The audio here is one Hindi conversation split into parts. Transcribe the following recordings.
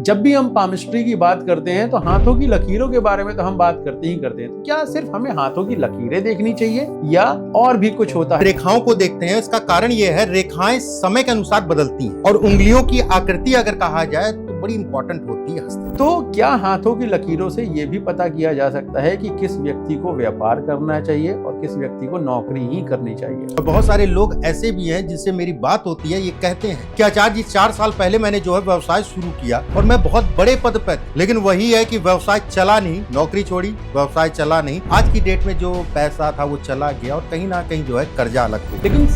जब भी हम पामिस्ट्री की बात करते हैं तो हाथों की लकीरों के बारे में तो हम बात करते ही करते हैं। क्या सिर्फ हमें हाथों की लकीरें देखनी चाहिए या और भी कुछ होता है? रेखाओं को देखते हैं, इसका कारण यह है रेखाएं समय के अनुसार बदलती हैं और उंगलियों की आकृति अगर कहा जाए तो बड़ी इंपॉर्टेंट होती है हस्ती। तो क्या हाथों की लकीरों से ये भी पता किया जा सकता है कि किस व्यक्ति को व्यापार करना चाहिए और किस व्यक्ति को नौकरी ही करनी चाहिए? और बहुत सारे लोग ऐसे भी हैं जिनसे मेरी बात होती है, ये कहते हैं कि आचार्य जी 4 साल पहले मैंने जो है व्यवसाय शुरू किया और मैं बहुत बड़े पद पर, लेकिन वही है कि व्यवसाय चला नहीं, नौकरी छोड़ी, व्यवसाय चला नहीं। आज की डेट में जो पैसा था वो चला गया और कहीं ना कहीं जो है कर्जा अलग हो। लेकिन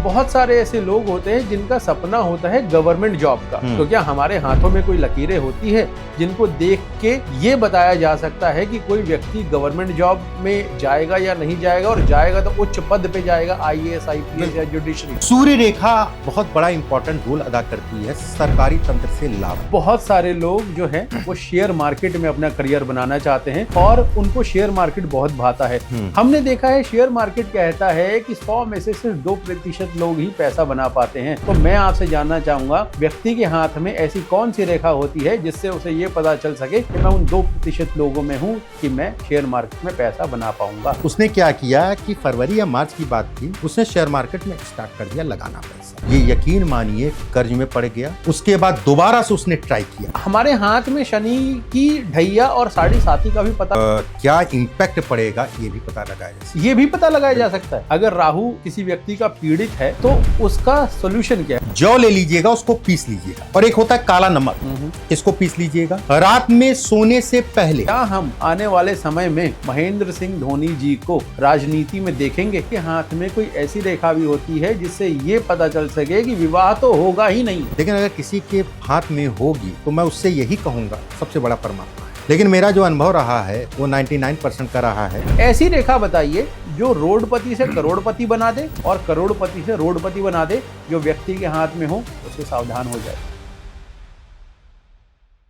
बहुत सारे ऐसे लोग होते हैं जिनका सपना होता है गवर्नमेंट जॉब का। तो क्या हमारे हाथों में कोई लकीरें होती है जिनको देख के ये बताया जा सकता है कि कोई व्यक्ति गवर्नमेंट जॉब में जाएगा या नहीं जाएगा, और जाएगा तो उच्च पद पे जाएगा, IAS, IPS या जुडिशरी? सूर्य रेखा बहुत बड़ा इंपॉर्टेंट रोल अदा करती है सरकारी तंत्र से लाभ। बहुत सारे लोग जो हैं वो शेयर मार्केट में अपना करियर बनाना चाहते हैं और उनको शेयर मार्केट बहुत भाता है। हमने देखा है शेयर मार्केट कहता है कि 100 में से सिर्फ 2% लोग ही पैसा बना पाते हैं। तो मैं आपसे जानना चाहूंगा, व्यक्ति के हाथ में ऐसी कौन सी रेखा होती है जिससे उसे ये पता चल सके कि मैं उन 2% लोगों में हूँ कि मैं शेयर मार्केट में पैसा बना पाऊंगा? उसने क्या किया कि फरवरी या मार्च की बात थी, उसने शेयर मार्केट में स्टार्ट कर दिया लगाना पैसा। ये यकीन मानिए कर्ज में पड़ गया। उसके बाद दोबारा से उसने ट्राई किया। हमारे हाथ में शनि की ढैया और 7.5 का भी पता क्या इम्पैक्ट पड़ेगा ये भी पता लगाया जा सकता है। अगर राहु किसी व्यक्ति का पीड़ित है तो उसका सोल्यूशन क्या है? जौ ले लीजिएगा, उसको पीस लीजिएगा, और एक होता है काला नमक, इसको पीस लीजिएगा रात में सोने से पहले। क्या हम आने वाले समय में महेंद्र सिंह धोनी जी को राजनीति में देखेंगे कि हाथ में कोई ऐसी रेखा भी होती है जिससे ये पता चल सके कि विवाह तो होगा ही नहीं? लेकिन अगर किसी के हाथ में होगी तो मैं उससे यही कहूंगा सबसे बड़ा परमात्मा है। लेकिन मेरा जो अनुभव रहा है वो 99% का रहा है। ऐसी रेखा बताइए जो रोडपति से करोड़पति बना दे और करोड़पति से रोडपति बना दे, जो व्यक्ति के हाथ में हो उससे सावधान हो जाए।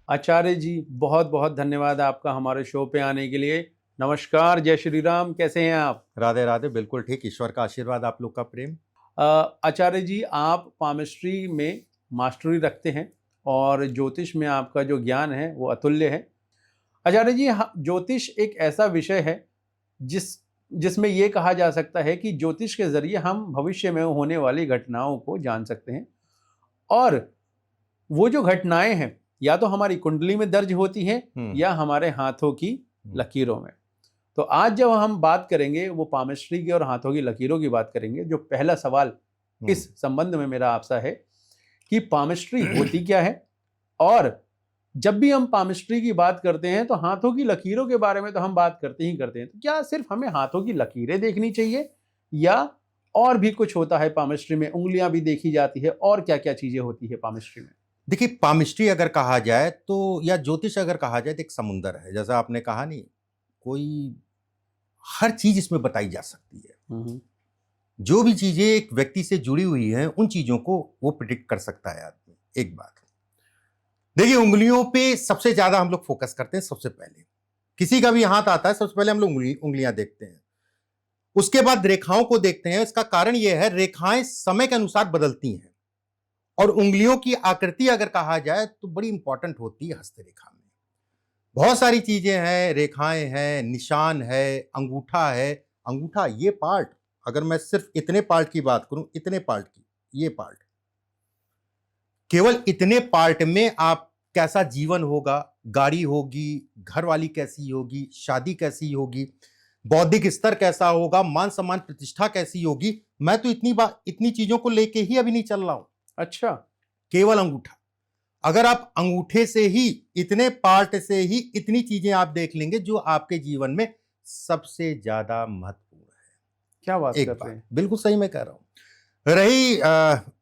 आचार्य जी, बहुत बहुत धन्यवाद आपका हमारे शो पे आने के लिए। नमस्कार, जय श्री राम, कैसे हैं आप? राधे राधे, बिल्कुल ठीक, ईश्वर का आशीर्वाद, आप लोग का प्रेम। आचार्य जी, आप पामिस्ट्री में मास्टरी रखते हैं और ज्योतिष में आपका जो ज्ञान है वो अतुल्य है। आचार्य जी, ज्योतिष एक ऐसा विषय है जिसमें ये कहा जा सकता है कि ज्योतिष के जरिए हम भविष्य में होने वाली घटनाओं को जान सकते हैं, और वो जो घटनाएं हैं या तो हमारी कुंडली में दर्ज होती हैं या हमारे हाथों की लकीरों में। तो आज जब हम बात करेंगे वो पामिस्ट्री की और हाथों की लकीरों की बात करेंगे, जो पहला सवाल इस संबंध में मेरा आपसे है कि पामिस्ट्री होती क्या है, और जब भी हम पामिस्ट्री की बात करते हैं तो हाथों की लकीरों के बारे में तो हम बात करते ही करते हैं। तो क्या सिर्फ हमें हाथों की लकीरें देखनी चाहिए या और भी कुछ होता है पामिस्ट्री में? उंगलियां भी देखी जाती है, और क्या क्या चीजें होती है पामिस्ट्री में? देखिए, पामिस्ट्री अगर कहा जाए तो, या ज्योतिष अगर कहा जाए तो एक समुंदर है। जैसा आपने कहा नहीं, कोई हर चीज इसमें बताई जा सकती है। जो भी चीजें एक व्यक्ति से जुड़ी हुई हैं उन चीजों को वो प्रिडिक्ट कर सकता है आदमी। एक बात देखिए, उंगलियों पे सबसे ज्यादा हम लोग फोकस करते हैं। सबसे पहले किसी का भी हाथ आता है, सबसे पहले हम लोग उंगलियां देखते हैं, उसके बाद रेखाओं को देखते हैं। इसका कारण यह है रेखाएं समय के अनुसार बदलती हैं और उंगलियों की आकृति अगर कहा जाए तो बड़ी इंपॉर्टेंट होती है हस्तरेखा में। बहुत सारी चीजें हैं, रेखाएं हैं, निशान है, अंगूठा है। अंगूठा ये पार्ट, अगर मैं सिर्फ इतने पार्ट की बात करूं, इतने पार्ट की, ये पार्ट, केवल इतने पार्ट में आप कैसा जीवन होगा, गाड़ी होगी, घर वाली कैसी होगी, शादी कैसी होगी, बौद्धिक स्तर कैसा होगा, मान सम्मान प्रतिष्ठा कैसी होगी, मैं तो इतनी चीजों को लेके ही अभी नहीं चल रहा हूं। अच्छा, केवल अंगूठा, अगर आप अंगूठे से ही, इतने पार्ट से ही इतनी चीजें आप देख लेंगे जो आपके जीवन में सबसे ज्यादा महत्वपूर्ण है। क्या बात कर रहे हैं? बिल्कुल सही मैं कह रहा हूं। रही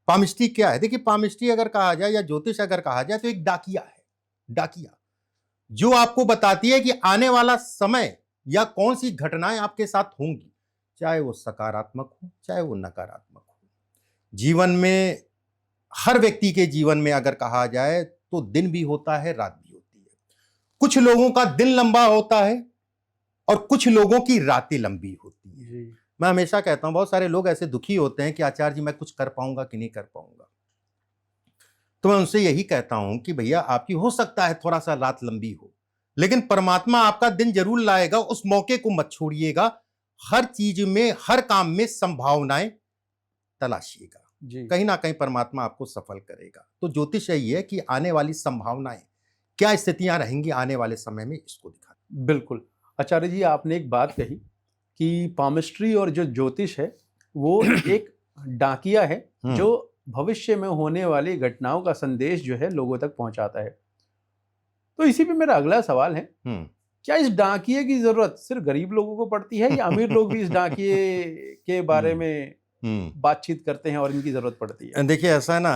पामिस्ट्री क्या है, देखिए पामिस्ट्री अगर कहा जाए या ज्योतिष अगर कहा जाए तो एक डाकिया है। डाकिया जो आपको बताती है कि आने वाला समय या कौन सी घटनाएं आपके साथ होंगी, चाहे वो सकारात्मक हो चाहे वो नकारात्मक हो। जीवन में, हर व्यक्ति के जीवन में अगर कहा जाए तो दिन भी होता है, रात भी होती है। कुछ लोगों का दिन लंबा होता है और कुछ लोगों की रातें लंबी होती है। मैं हमेशा कहता हूं, बहुत सारे लोग ऐसे दुखी होते हैं कि आचार्य जी मैं कुछ कर पाऊंगा कि नहीं कर पाऊंगा। तो मैं उनसे यही कहता हूं कि भैया आपकी हो सकता है थोड़ा सा रात लंबी हो, लेकिन परमात्मा आपका दिन जरूर लाएगा, उस मौके को मत छोड़िएगा। हर चीज में, हर काम में संभावनाएं तलाशिएगा, कहीं ना कहीं परमात्मा आपको सफल करेगा। तो ज्योतिष यही है कि आने वाली संभावनाएं, क्या स्थितियां रहेंगी आने वाले समय में, इसको दिखा। बिल्कुल आचार्य जी, आपने एक बात कही कि पामिस्ट्री और जो ज्योतिष है वो एक डाकिया है जो भविष्य में होने वाली घटनाओं का संदेश जो है लोगों तक पहुंचाता है। तो इसी पे मेरा अगला सवाल है, क्या इस डाकिये की जरूरत सिर्फ गरीब लोगों को पड़ती है या अमीर लोग भी इस डाकिये के बारे में बातचीत करते हैं और इनकी जरूरत पड़ती है? देखिए ऐसा है ना,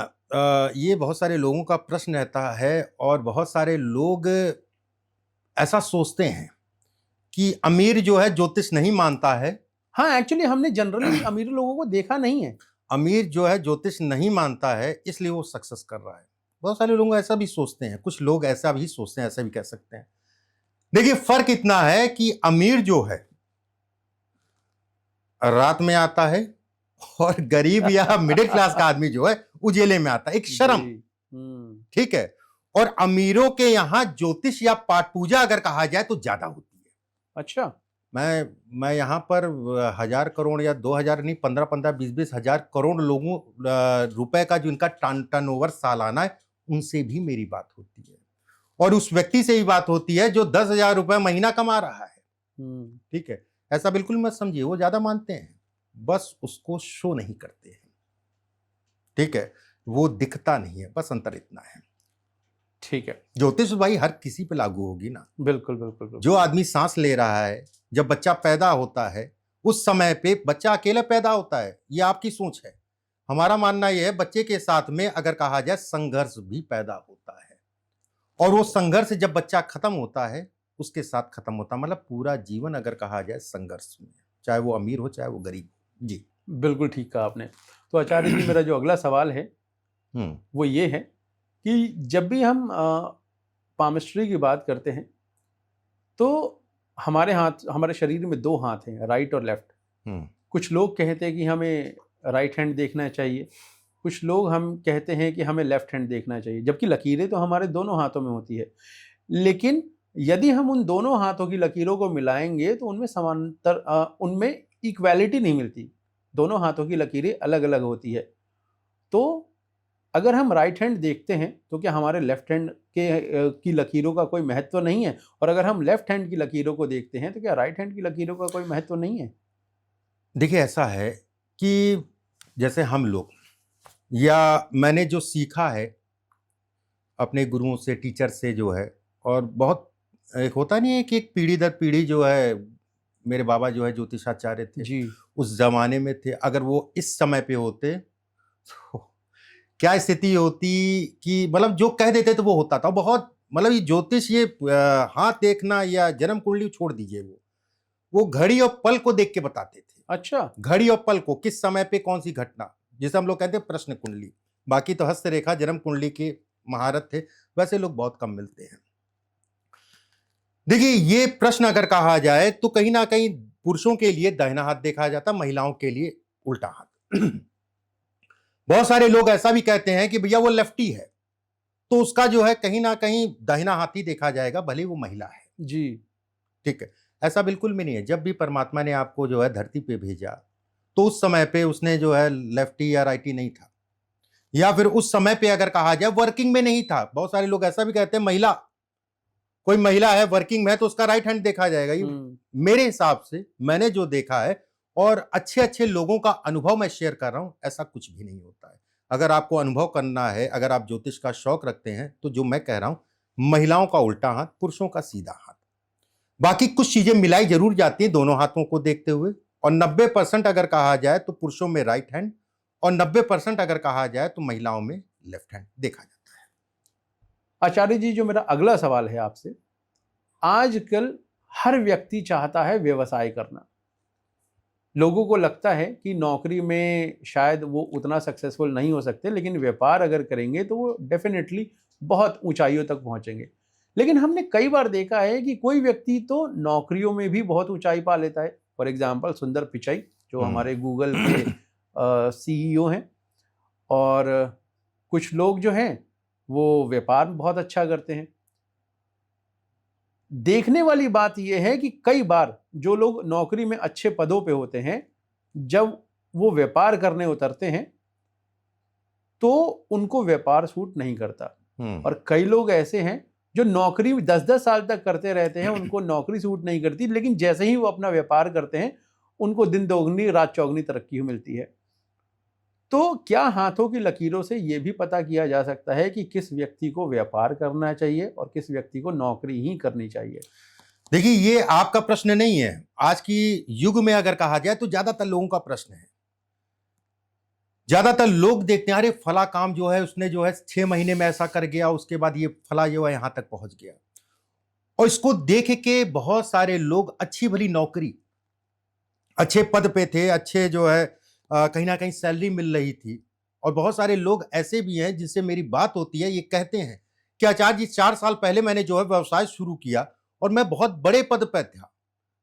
ये बहुत सारे लोगों का प्रश्न रहता है और बहुत सारे लोग ऐसा सोचते हैं कि अमीर जो है ज्योतिष नहीं मानता है। हाँ, एक्चुअली हमने जनरली अमीर लोगों को देखा नहीं है। अमीर जो है ज्योतिष नहीं मानता है इसलिए वो सक्सेस कर रहा है। बहुत सारे लोग ऐसा भी सोचते हैं, कुछ लोग ऐसा भी सोचते हैं, ऐसा भी कह सकते हैं। देखिए फर्क इतना है कि अमीर जो है रात में आता है और गरीब या मिडिल क्लास का आदमी जो है उजेले में आता है, एक शर्म, ठीक है। और अमीरों के यहां ज्योतिष या पाठ पूजा अगर कहा जाए तो ज्यादा होती है। अच्छा, मैं यहां पर 1000 करोड़ या 2000 नहीं, 15-15, 20-20 हजार करोड़ लोगों रुपए का जो इनका टर्नओवर सालाना है, उनसे भी मेरी बात होती है और उस व्यक्ति से भी बात होती है जो 10,000 रुपए महीना कमा रहा है, ठीक है। ऐसा बिल्कुल मत समझिए, वो ज्यादा मानते हैं, बस उसको शो नहीं करते हैं, ठीक है, वो दिखता नहीं है, बस अंतर इतना है। ठीक है, ज्योतिष भाई हर किसी पे लागू होगी ना। बिल्कुल बिल्कुल बिल्कुल। जो आदमी सांस ले रहा है, जब बच्चा पैदा होता है उस समय पे बच्चा अकेला पैदा होता है, ये आपकी सोच है। हमारा मानना यह है बच्चे के साथ में अगर कहा जाए संघर्ष भी पैदा होता है और वो संघर्ष जब बच्चा खत्म होता है उसके साथ खत्म होता है, मतलब पूरा जीवन अगर कहा जाए संघर्ष में, चाहे वो अमीर हो चाहे वो गरीब हो। जी बिल्कुल ठीक कहा आपने। तो आचार्य जी मेरा जो अगला सवाल है वो ये है कि जब भी हम पामिस्ट्री की बात करते हैं तो हमारे शरीर में 2 हाथ हैं, राइट और लेफ्ट। कुछ लोग कहते हैं कि हमें राइट हैंड देखना चाहिए, कुछ लोग हम कहते हैं कि हमें लेफ्ट हैंड देखना चाहिए, जबकि लकीरें तो हमारे दोनों हाथों में होती है। लेकिन यदि हम उन दोनों हाथों की लकीरों को मिलाएंगे तो उनमें इक्वालिटी नहीं मिलती, दोनों हाथों की लकीरें अलग अलग होती है। तो अगर हम राइट हैंड देखते हैं तो क्या हमारे लेफ्ट हैंड की लकीरों का कोई महत्व नहीं है? और अगर हम लेफ्ट हैंड की लकीरों को देखते हैं तो क्या राइट हैंड की लकीरों का कोई महत्व नहीं है? देखिए ऐसा है कि जैसे हम लोग, या मैंने जो सीखा है अपने गुरुओं से, टीचर से जो है, और बहुत एक होता नहीं है कि एक पीढ़ी दर पीढ़ी जो है, मेरे बाबा जो है ज्योतिषाचार्य थे जी, उस जमाने में थे, अगर वो इस समय पे होते तो क्या स्थिति होती कि मतलब जो कह देते थे वो होता था। बहुत मतलब ये ज्योतिष, ये हाथ देखना या जन्म कुंडली छोड़ दीजिए, वो घड़ी और पल को देख के बताते थे। अच्छा, घड़ी और पल को, किस समय पे कौन सी घटना, जिसे हम लोग कहते हैं प्रश्न कुंडली। बाकी तो हस्तरेखा, जन्म कुंडली के महारत थे, वैसे लोग बहुत कम मिलते हैं। देखिए ये प्रश्न अगर कहा जाए तो कहीं ना कहीं पुरुषों के लिए दाहिना हाथ देखा जाता, महिलाओं के लिए उल्टा हाथ। बहुत सारे लोग ऐसा भी कहते हैं कि भैया वो लेफ्टी है तो उसका जो है कहीं ना कहीं दाहिना हाथ ही देखा जाएगा, भले वो महिला है। जी, ठीक है, ऐसा बिल्कुल भी नहीं है। जब भी परमात्मा ने आपको जो है धरती पे भेजा तो उस समय पे उसने जो है लेफ्टी या राइटी नहीं था, या फिर उस समय पे अगर कहा जाए वर्किंग में नहीं था। बहुत सारे लोग ऐसा भी कहते हैं महिला, कोई महिला है वर्किंग में है तो उसका राइट हैंड देखा जाएगा। मेरे हिसाब से मैंने जो देखा है और अच्छे अच्छे लोगों का अनुभव मैं शेयर कर रहा हूं, ऐसा कुछ भी नहीं होता है। अगर आपको अनुभव करना है, अगर आप ज्योतिष का शौक रखते हैं, तो जो मैं कह रहा हूं, महिलाओं का उल्टा हाथ, पुरुषों का सीधा हाथ। बाकी कुछ चीजें मिलाई जरूर जाती हैं दोनों हाथों को देखते हुए, और 90% अगर कहा जाए तो पुरुषों में राइट हैंड और 90% अगर कहा जाए तो महिलाओं में लेफ्ट हैंड देखा जाता है। आचार्य जी जो मेरा अगला सवाल है आपसे, आजकल हर व्यक्ति चाहता है व्यवसाय करना। लोगों को लगता है कि नौकरी में शायद वो उतना सक्सेसफुल नहीं हो सकते, लेकिन व्यापार अगर करेंगे तो वो डेफिनेटली बहुत ऊंचाइयों तक पहुंचेंगे। लेकिन हमने कई बार देखा है कि कोई व्यक्ति तो नौकरियों में भी बहुत ऊंचाई पा लेता है। फॉर एग्जांपल सुंदर पिचाई जो हमारे गूगल के CEO हैं, और कुछ लोग जो हैं वो व्यापार बहुत अच्छा करते हैं। देखने वाली बात यह है कि कई बार जो लोग नौकरी में अच्छे पदों पे होते हैं, जब वो व्यापार करने उतरते हैं तो उनको व्यापार सूट नहीं करता। और कई लोग ऐसे हैं जो नौकरी 10-10 साल तक करते रहते हैं, उनको नौकरी सूट नहीं करती, लेकिन जैसे ही वो अपना व्यापार करते हैं उनको दिन दोगुनी रात चौगुनी तरक्की मिलती है। तो क्या हाथों की लकीरों से ये भी पता किया जा सकता है कि किस व्यक्ति को व्यापार करना चाहिए और किस व्यक्ति को नौकरी ही करनी चाहिए? देखिए, ये आपका प्रश्न नहीं है, आज की युग में अगर कहा जाए तो ज्यादातर लोगों का प्रश्न है। ज्यादातर लोग देखते हैं, अरे फला काम जो है उसने जो है 6 महीने में ऐसा कर गया, उसके बाद ये फला जो है यहां तक पहुंच गया। और इसको देख के बहुत सारे लोग अच्छी भली नौकरी, अच्छे पद पे थे, अच्छे जो है कहीं ना कहीं सैलरी मिल रही थी, और बहुत सारे लोग ऐसे भी हैं जिससे मेरी बात होती है, ये कहते हैं कि आचार्य जी 4 साल पहले मैंने जो है व्यवसाय शुरू किया और मैं बहुत बड़े पद पर था,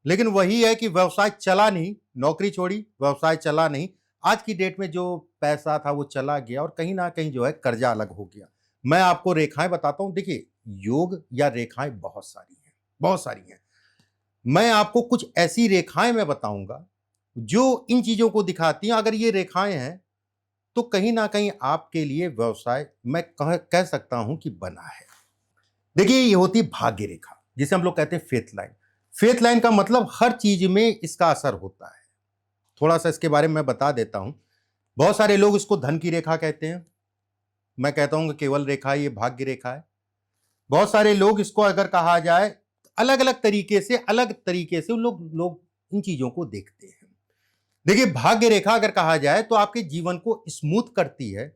लेकिन वही है कि व्यवसाय चला नहीं, नौकरी छोड़ी, व्यवसाय चला नहीं, आज की डेट में जो पैसा था वो चला गया और कहीं ना कहीं जो है कर्जा अलग हो गया। मैं आपको रेखाएं बताता हूं, देखिए योग या रेखाएं बहुत सारी हैं, बहुत सारी हैं। मैं आपको कुछ ऐसी रेखाएं मैं बताऊंगा जो इन चीजों को दिखाती हैं। अगर ये रेखाएं हैं तो कहीं ना कहीं आपके लिए व्यवसाय मैं कह सकता हूं कि बना है। देखिए, ये होती भाग्य रेखा, जिसे हम लोग कहते हैं फेथ लाइन। फेथ लाइन का मतलब हर चीज में इसका असर होता है। थोड़ा सा इसके बारे में मैं बता देता हूं। बहुत सारे लोग इसको धन की रेखा कहते हैं, मैं कहता हूं कि केवल रेखा ये भाग्य रेखा है। बहुत सारे लोग इसको अगर कहा जाए अलग अलग तरीके से लोग इन चीजों को देखते हैं। देखिए, भाग्य रेखा अगर कहा जाए तो आपके जीवन को स्मूथ करती है।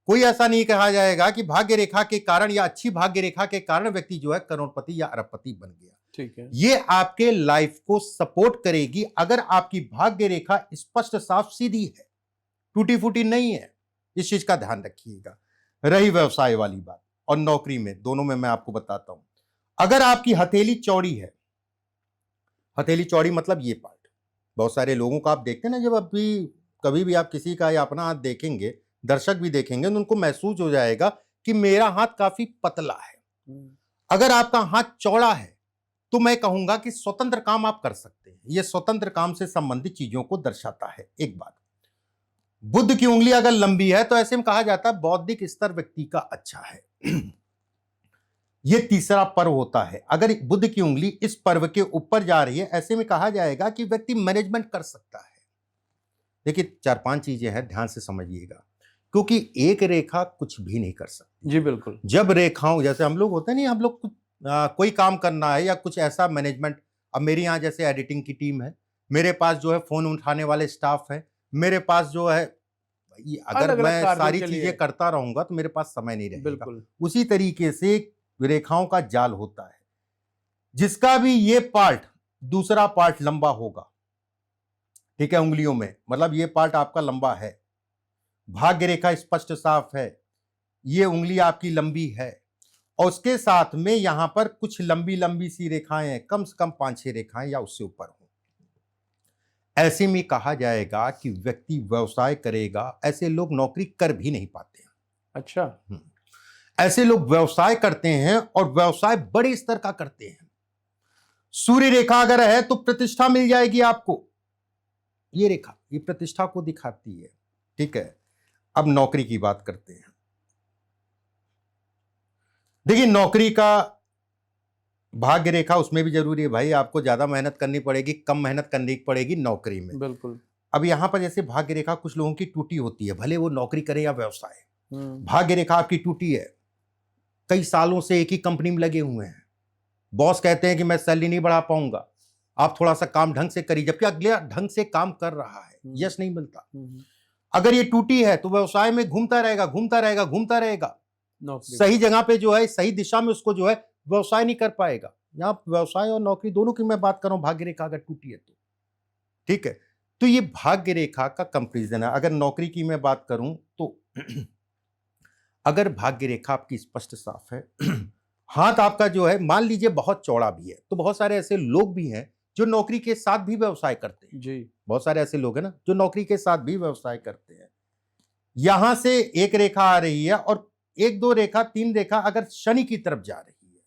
कोई ऐसा नहीं कहा जाएगा कि भाग्य रेखा के कारण या अच्छी भाग्य रेखा के कारण व्यक्ति जो है करोड़पति या अरबपति बन गया। ठीक है। ये आपके लाइफ को सपोर्ट करेगी अगर आपकी भाग्य रेखा स्पष्ट साफ सीधी है, टूटी फूटी नहीं है। इस चीज का ध्यान रखिएगा। रही व्यवसाय वाली बात और नौकरी में, दोनों में मैं आपको बताता हूं। अगर आपकी हथेली चौड़ी है, हथेली चौड़ी मतलब ये पार्ट, बहुत सारे लोगों को आप देखते हैं ना, जब अभी कभी भी आप किसी का या अपना हाथ देखेंगे, दर्शक भी देखेंगे तो उनको महसूस हो जाएगा कि मेरा हाथ काफी पतला है। अगर आपका हाथ चौड़ा है तो मैं कहूंगा कि स्वतंत्र काम आप कर सकते हैं। यह स्वतंत्र काम से संबंधित चीजों को दर्शाता है। एक बात, बुद्ध की उंगली अगर लंबी है तो ऐसे में कहा जाता है बौद्धिक स्तर व्यक्ति का अच्छा है। यह तीसरा पर्व होता है। अगर बुद्ध की उंगली इस पर्व के ऊपर जा रही है, ऐसे में कहा जाएगा कि व्यक्ति मैनेजमेंट कर सकता है। देखिए, 4-5 चीजें हैं, ध्यान से समझिएगा, क्योंकि एक रेखा कुछ भी नहीं कर सकती। जी बिल्कुल। जब रेखाओं, जैसे हम लोग होते हैं नहीं, हम लोग कोई काम करना है या कुछ ऐसा मैनेजमेंट, अब मेरी यहाँ जैसे एडिटिंग की टीम है, मेरे पास जो है फोन उठाने वाले स्टाफ है, मेरे पास जो है, अगर मैं सारी चीजें करता रहूंगा तो मेरे पास समय नहीं रहेगा। बिल्कुल। उसी तरीके से रेखाओं का जाल होता है। जिसका भी ये पार्ट, दूसरा पार्ट लंबा होगा, ठीक है, उंगलियों में, मतलब ये पार्ट आपका लंबा है, भाग्य रेखा स्पष्ट साफ है, ये उंगली आपकी लंबी है, और उसके साथ में यहां पर कुछ लंबी लंबी सी रेखाएं हैं, कम से कम 5-6 रेखाएं या उससे ऊपर हो, ऐसे में कहा जाएगा कि व्यक्ति व्यवसाय करेगा। ऐसे लोग नौकरी कर भी नहीं पाते हैं। अच्छा। ऐसे लोग व्यवसाय करते हैं और व्यवसाय बड़े स्तर का करते हैं। सूर्य रेखा अगर है तो प्रतिष्ठा मिल जाएगी आपको। ये रेखा, ये प्रतिष्ठा को दिखाती है, ठीक है। अब नौकरी की बात करते हैं। देखिए, नौकरी का भाग्य रेखा उसमें भी जरूरी है भाई, आपको ज्यादा मेहनत करनी पड़ेगी, कम मेहनत करनी पड़ेगी नौकरी में। बिल्कुल। अब यहां पर जैसे भाग्य रेखा कुछ लोगों की टूटी होती है, भले वो नौकरी करे या व्यवसाय। भाग्य रेखा आपकी टूटी है, कई सालों से एक ही कंपनी में लगे हुए हैं, बॉस कहते हैं कि मैं सैलरी नहीं बढ़ा पाऊंगा, आप थोड़ा सा काम ढंग से करिए, जबकि अगला ढंग से काम कर रहा है, यश नहीं मिलता। अगर ये टूटी है तो व्यवसाय में घूमता रहेगा, घूमता रहेगा, घूमता रहेगा, सही जगह पे जो है, सही दिशा में उसको जो है व्यवसाय नहीं कर पाएगा। यहां व्यवसाय और नौकरी दोनों की मैं बात कर रहा हूं, भाग्य रेखा अगर टूटी है तो, ठीक है। तो ये भाग्य रेखा का कंपैरिजन है। अगर नौकरी की मैं बात करूं तो अगर भाग्य रेखा आपकी स्पष्ट साफ है, हाथ आपका जो है मान लीजिए बहुत चौड़ा भी है, तो बहुत सारे ऐसे लोग भी हैं जो नौकरी के साथ भी व्यवसाय करते हैं। जी, बहुत सारे ऐसे लोग हैं ना जो नौकरी के साथ भी व्यवसाय करते हैं। यहां से एक रेखा आ रही है और एक दो रेखा, तीन रेखा अगर शनि की तरफ जा रही है,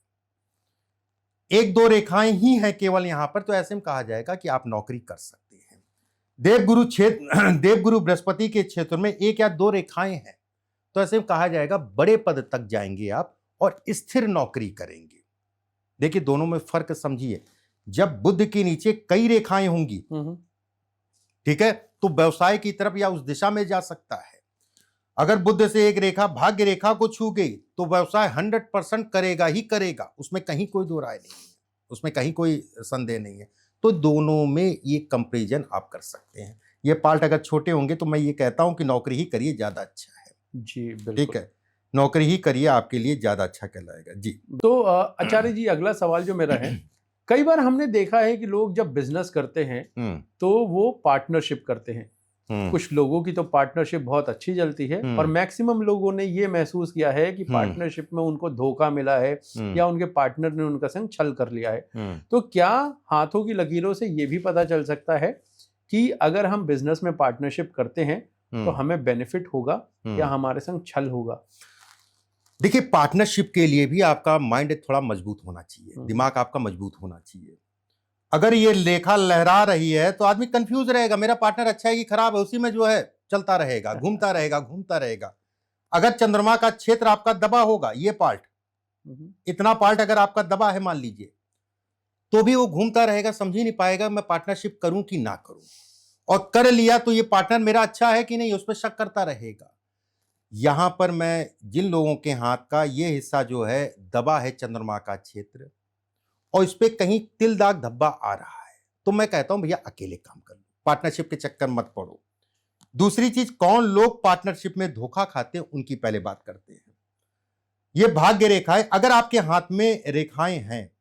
एक दो रेखाएं ही हैं केवल यहां पर, तो ऐसे में कहा जाएगा कि आप नौकरी कर सकते हैं। देवगुरु क्षेत्र देवगुरु बृहस्पति के क्षेत्र में एक या दो रेखाएं हैं, तो ऐसे में कहा जाएगा बड़े पद तक जाएंगे आप और स्थिर नौकरी करेंगे। देखिए दोनों में फर्क समझिए। जब बुध के नीचे कई रेखाएं होंगी, ठीक है, तो व्यवसाय की तरफ या उस दिशा में जा सकता है। अगर बुध से एक रेखा भाग्य रेखा को छू गई तो व्यवसाय 100% करेगा ही करेगा, उसमें कहीं कोई दो राय नहीं है, उसमें कहीं कोई संदेह नहीं है। तो दोनों में ये कंपैरिजन आप कर सकते हैं। ये पार्ट अगर छोटे होंगे तो मैं ये कहता हूं कि नौकरी ही करिए, ज्यादा अच्छा है। जी बिल्कुल, ठीक है, नौकरी ही करिए, आपके लिए ज्यादा अच्छा कहलाएगा। जी तो आचार्य जी अगला सवाल जो मेरा है, कई बार हमने देखा है कि लोग जब बिजनेस करते हैं तो वो पार्टनरशिप करते हैं। कुछ लोगों की तो पार्टनरशिप बहुत अच्छी चलती है और मैक्सिमम लोगों ने ये महसूस किया है कि पार्टनरशिप में उनको धोखा मिला है या उनके पार्टनर ने उनका संग छल कर लिया है। तो क्या हाथों की लकीरों से ये भी पता चल सकता है कि अगर हम बिजनेस में पार्टनरशिप करते हैं तो हमें बेनिफिट होगा या हमारे संग छल होगा? देखिए, पार्टनरशिप के लिए भी आपका माइंड थोड़ा मजबूत होना चाहिए, दिमाग आपका मजबूत होना चाहिए। अगर ये रेखा लहरा रही है तो आदमी कंफ्यूज रहेगा, मेरा पार्टनर अच्छा है कि खराब है, उसी में जो है चलता रहेगा, घूमता रहेगा। अगर चंद्रमा का क्षेत्र आपका दबा होगा, ये पार्ट, इतना पार्ट अगर आपका दबा है मान लीजिए, तो भी वो घूमता रहेगा, समझ ही नहीं पाएगा मैं पार्टनरशिप करूं कि ना करूं। और कर लिया तो ये पार्टनर मेरा अच्छा है कि नहीं, उस पर शक करता रहेगा। यहां पर मैं जिन लोगों के हाथ का ये हिस्सा जो है दबा है, चंद्रमा का क्षेत्र, और इस पे कहीं तिल दाग धब्बा आ रहा है, तो मैं कहता हूं भैया अकेले काम कर लो, पार्टनरशिप के चक्कर मत पड़ो। दूसरी चीज, कौन लोग पार्टनरशिप में धोखा खाते हैं उनकी पहले बात करते हैं। ये भाग्य रेखाएं, अगर आपके हाथ में रेखाएं हैं,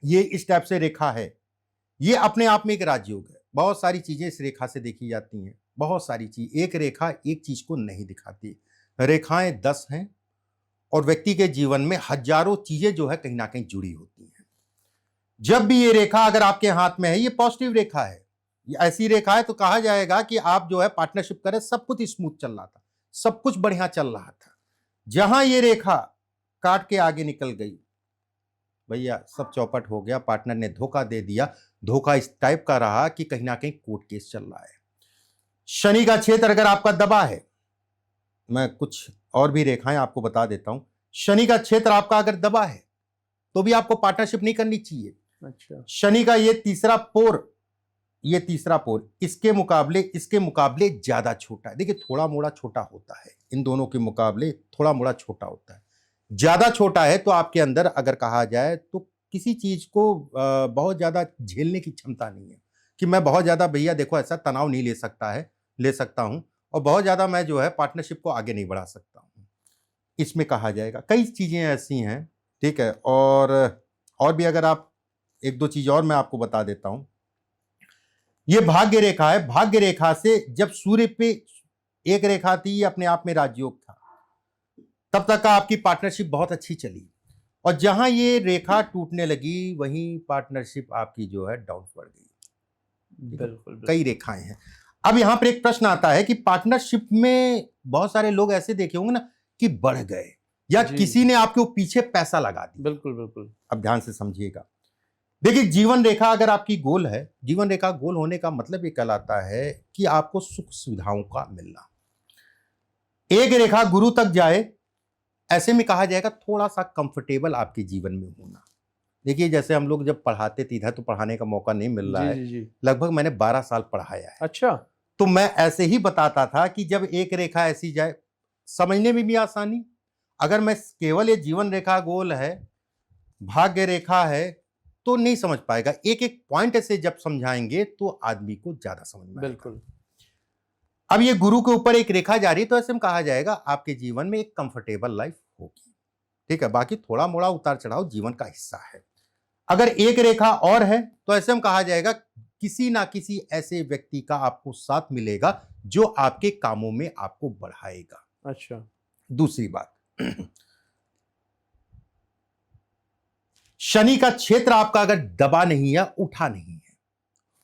ये इस टाइप से रेखा है, ये अपने आप में एक राजयोग है। बहुत सारी चीजें इस रेखा से देखी जाती हैं, बहुत सारी चीज। एक रेखा एक चीज को नहीं दिखाती, रेखाएं 10 हैं और व्यक्ति के जीवन में हजारों चीजें जो है कहीं ना कहीं जुड़ी होती हैं। जब भी ये रेखा अगर आपके हाथ में है, ये पॉजिटिव रेखा है, ये ऐसी रेखा है तो कहा जाएगा कि आप जो है पार्टनरशिप करें, सब कुछ स्मूथ चल रहा था, सब कुछ बढ़िया चल रहा था। जहां ये रेखा काट के आगे निकल गई, भैया सब चौपट हो गया, पार्टनर ने धोखा दे दिया। धोखा इस टाइप का रहा कि कहीं ना कहीं कोर्ट केस चल रहा है। शनि का क्षेत्र अगर आपका दबा है, मैं कुछ और भी रेखाएं आपको बता देता हूं। शनि का क्षेत्र आपका अगर दबा है तो भी आपको पार्टनरशिप नहीं करनी चाहिए। अच्छा, शनि का ये तीसरा पोर इसके मुकाबले ज्यादा छोटा है। देखिए थोड़ा मोड़ा छोटा होता है, इन दोनों के मुकाबले थोड़ा मोड़ा छोटा होता है। ज्यादा छोटा है तो आपके अंदर अगर कहा जाए तो किसी चीज को बहुत ज्यादा झेलने की क्षमता नहीं है कि मैं बहुत ज्यादा भैया देखो ऐसा तनाव नहीं ले सकता हूं, और बहुत ज्यादा मैं जो है पार्टनरशिप को आगे नहीं बढ़ा सकता हूं, इसमें कहा जाएगा। कई चीजें ऐसी हैं, ठीक है। और भी अगर आप एक दो चीज और मैं आपको बता देता हूं। ये भाग्य रेखा है, भाग्य रेखा से जब सूर्य पे एक रेखा थी, ये अपने आप में राजयोग था, तब तक का आपकी पार्टनरशिप बहुत अच्छी चली, और जहां ये रेखा टूटने लगी वहीं पार्टनरशिप आपकी जो है डाउन पड़ गई। बिल्कुल। कई रेखाएं हैं। अब यहां पर एक प्रश्न आता है कि पार्टनरशिप में बहुत सारे लोग ऐसे देखे होंगे ना कि बढ़ गए, या किसी ने आपके पीछे पैसा लगा दिया। बिल्कुल। अब ध्यान से समझिएगा। देखिए जीवन रेखा अगर आपकी गोल है, जीवन रेखा गोल होने का मतलब ये कहलाता है कि आपको सुख सुविधाओं का मिलना। एक रेखा गुरु तक जाए, ऐसे में कहा जाएगा थोड़ा सा कंफर्टेबल आपके जीवन में होना। देखिए जैसे हम लोग जब पढ़ाते थे, इधर तो पढ़ाने का मौका नहीं मिल रहा है, लगभग मैंने 12 साल पढ़ाया है। अच्छा, तो मैं ऐसे ही बताता था कि जब एक रेखा ऐसी जाए, समझने में भी आसानी। अगर मैं केवल ये जीवन रेखा गोल है, भाग्य रेखा है, तो नहीं समझ पाएगा। एक एक पॉइंट से जब समझाएंगे तो आदमी को ज्यादा समझ में आएगा। बिल्कुल। अब ये गुरु के ऊपर एक रेखा जा रही है, तो ऐसे में कहा जाएगा आपके जीवन में एक कंफर्टेबल लाइफ होगी, ठीक है। बाकी थोड़ा मोड़ा उतार चढ़ाव जीवन का हिस्सा है। अगर एक रेखा और है तो ऐसे में कहा जाएगा किसी ना किसी ऐसे व्यक्ति का आपको साथ मिलेगा जो आपके कामों में आपको बढ़ाएगा। अच्छा, दूसरी बात, शनि का क्षेत्र आपका अगर दबा नहीं है, उठा नहीं है,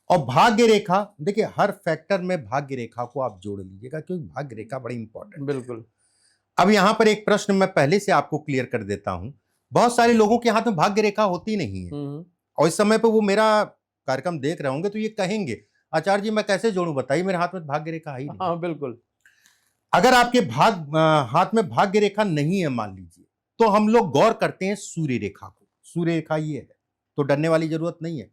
और भाग्य रेखा, देखिए हर फैक्टर में भाग्य रेखा को आप जोड़ लीजिएगा क्योंकि भाग्य रेखा बड़ी इंपॉर्टेंट है। बिल्कुल। अब यहां पर एक प्रश्न मैं पहले से आपको क्लियर कर देता हूं। बहुत सारे लोगों के हाथ में भाग्य रेखा होती नहीं है, और इस समय पे वो मेरा कार्यक्रम देख रहे होंगे तो ये कहेंगे, आचार्य जी मैं कैसे जोड़ूं, बताइए मेरे हाथ में भाग्य रेखा है ही नहीं। हाँ बिल्कुल। अगर आपके हाथ में भाग्य रेखा नहीं है मान लीजिए, तो हम लोग गौर करते हैं सूर्य रेखा को। सूर्य रेखा ये है तो डरने वाली जरूरत नहीं है,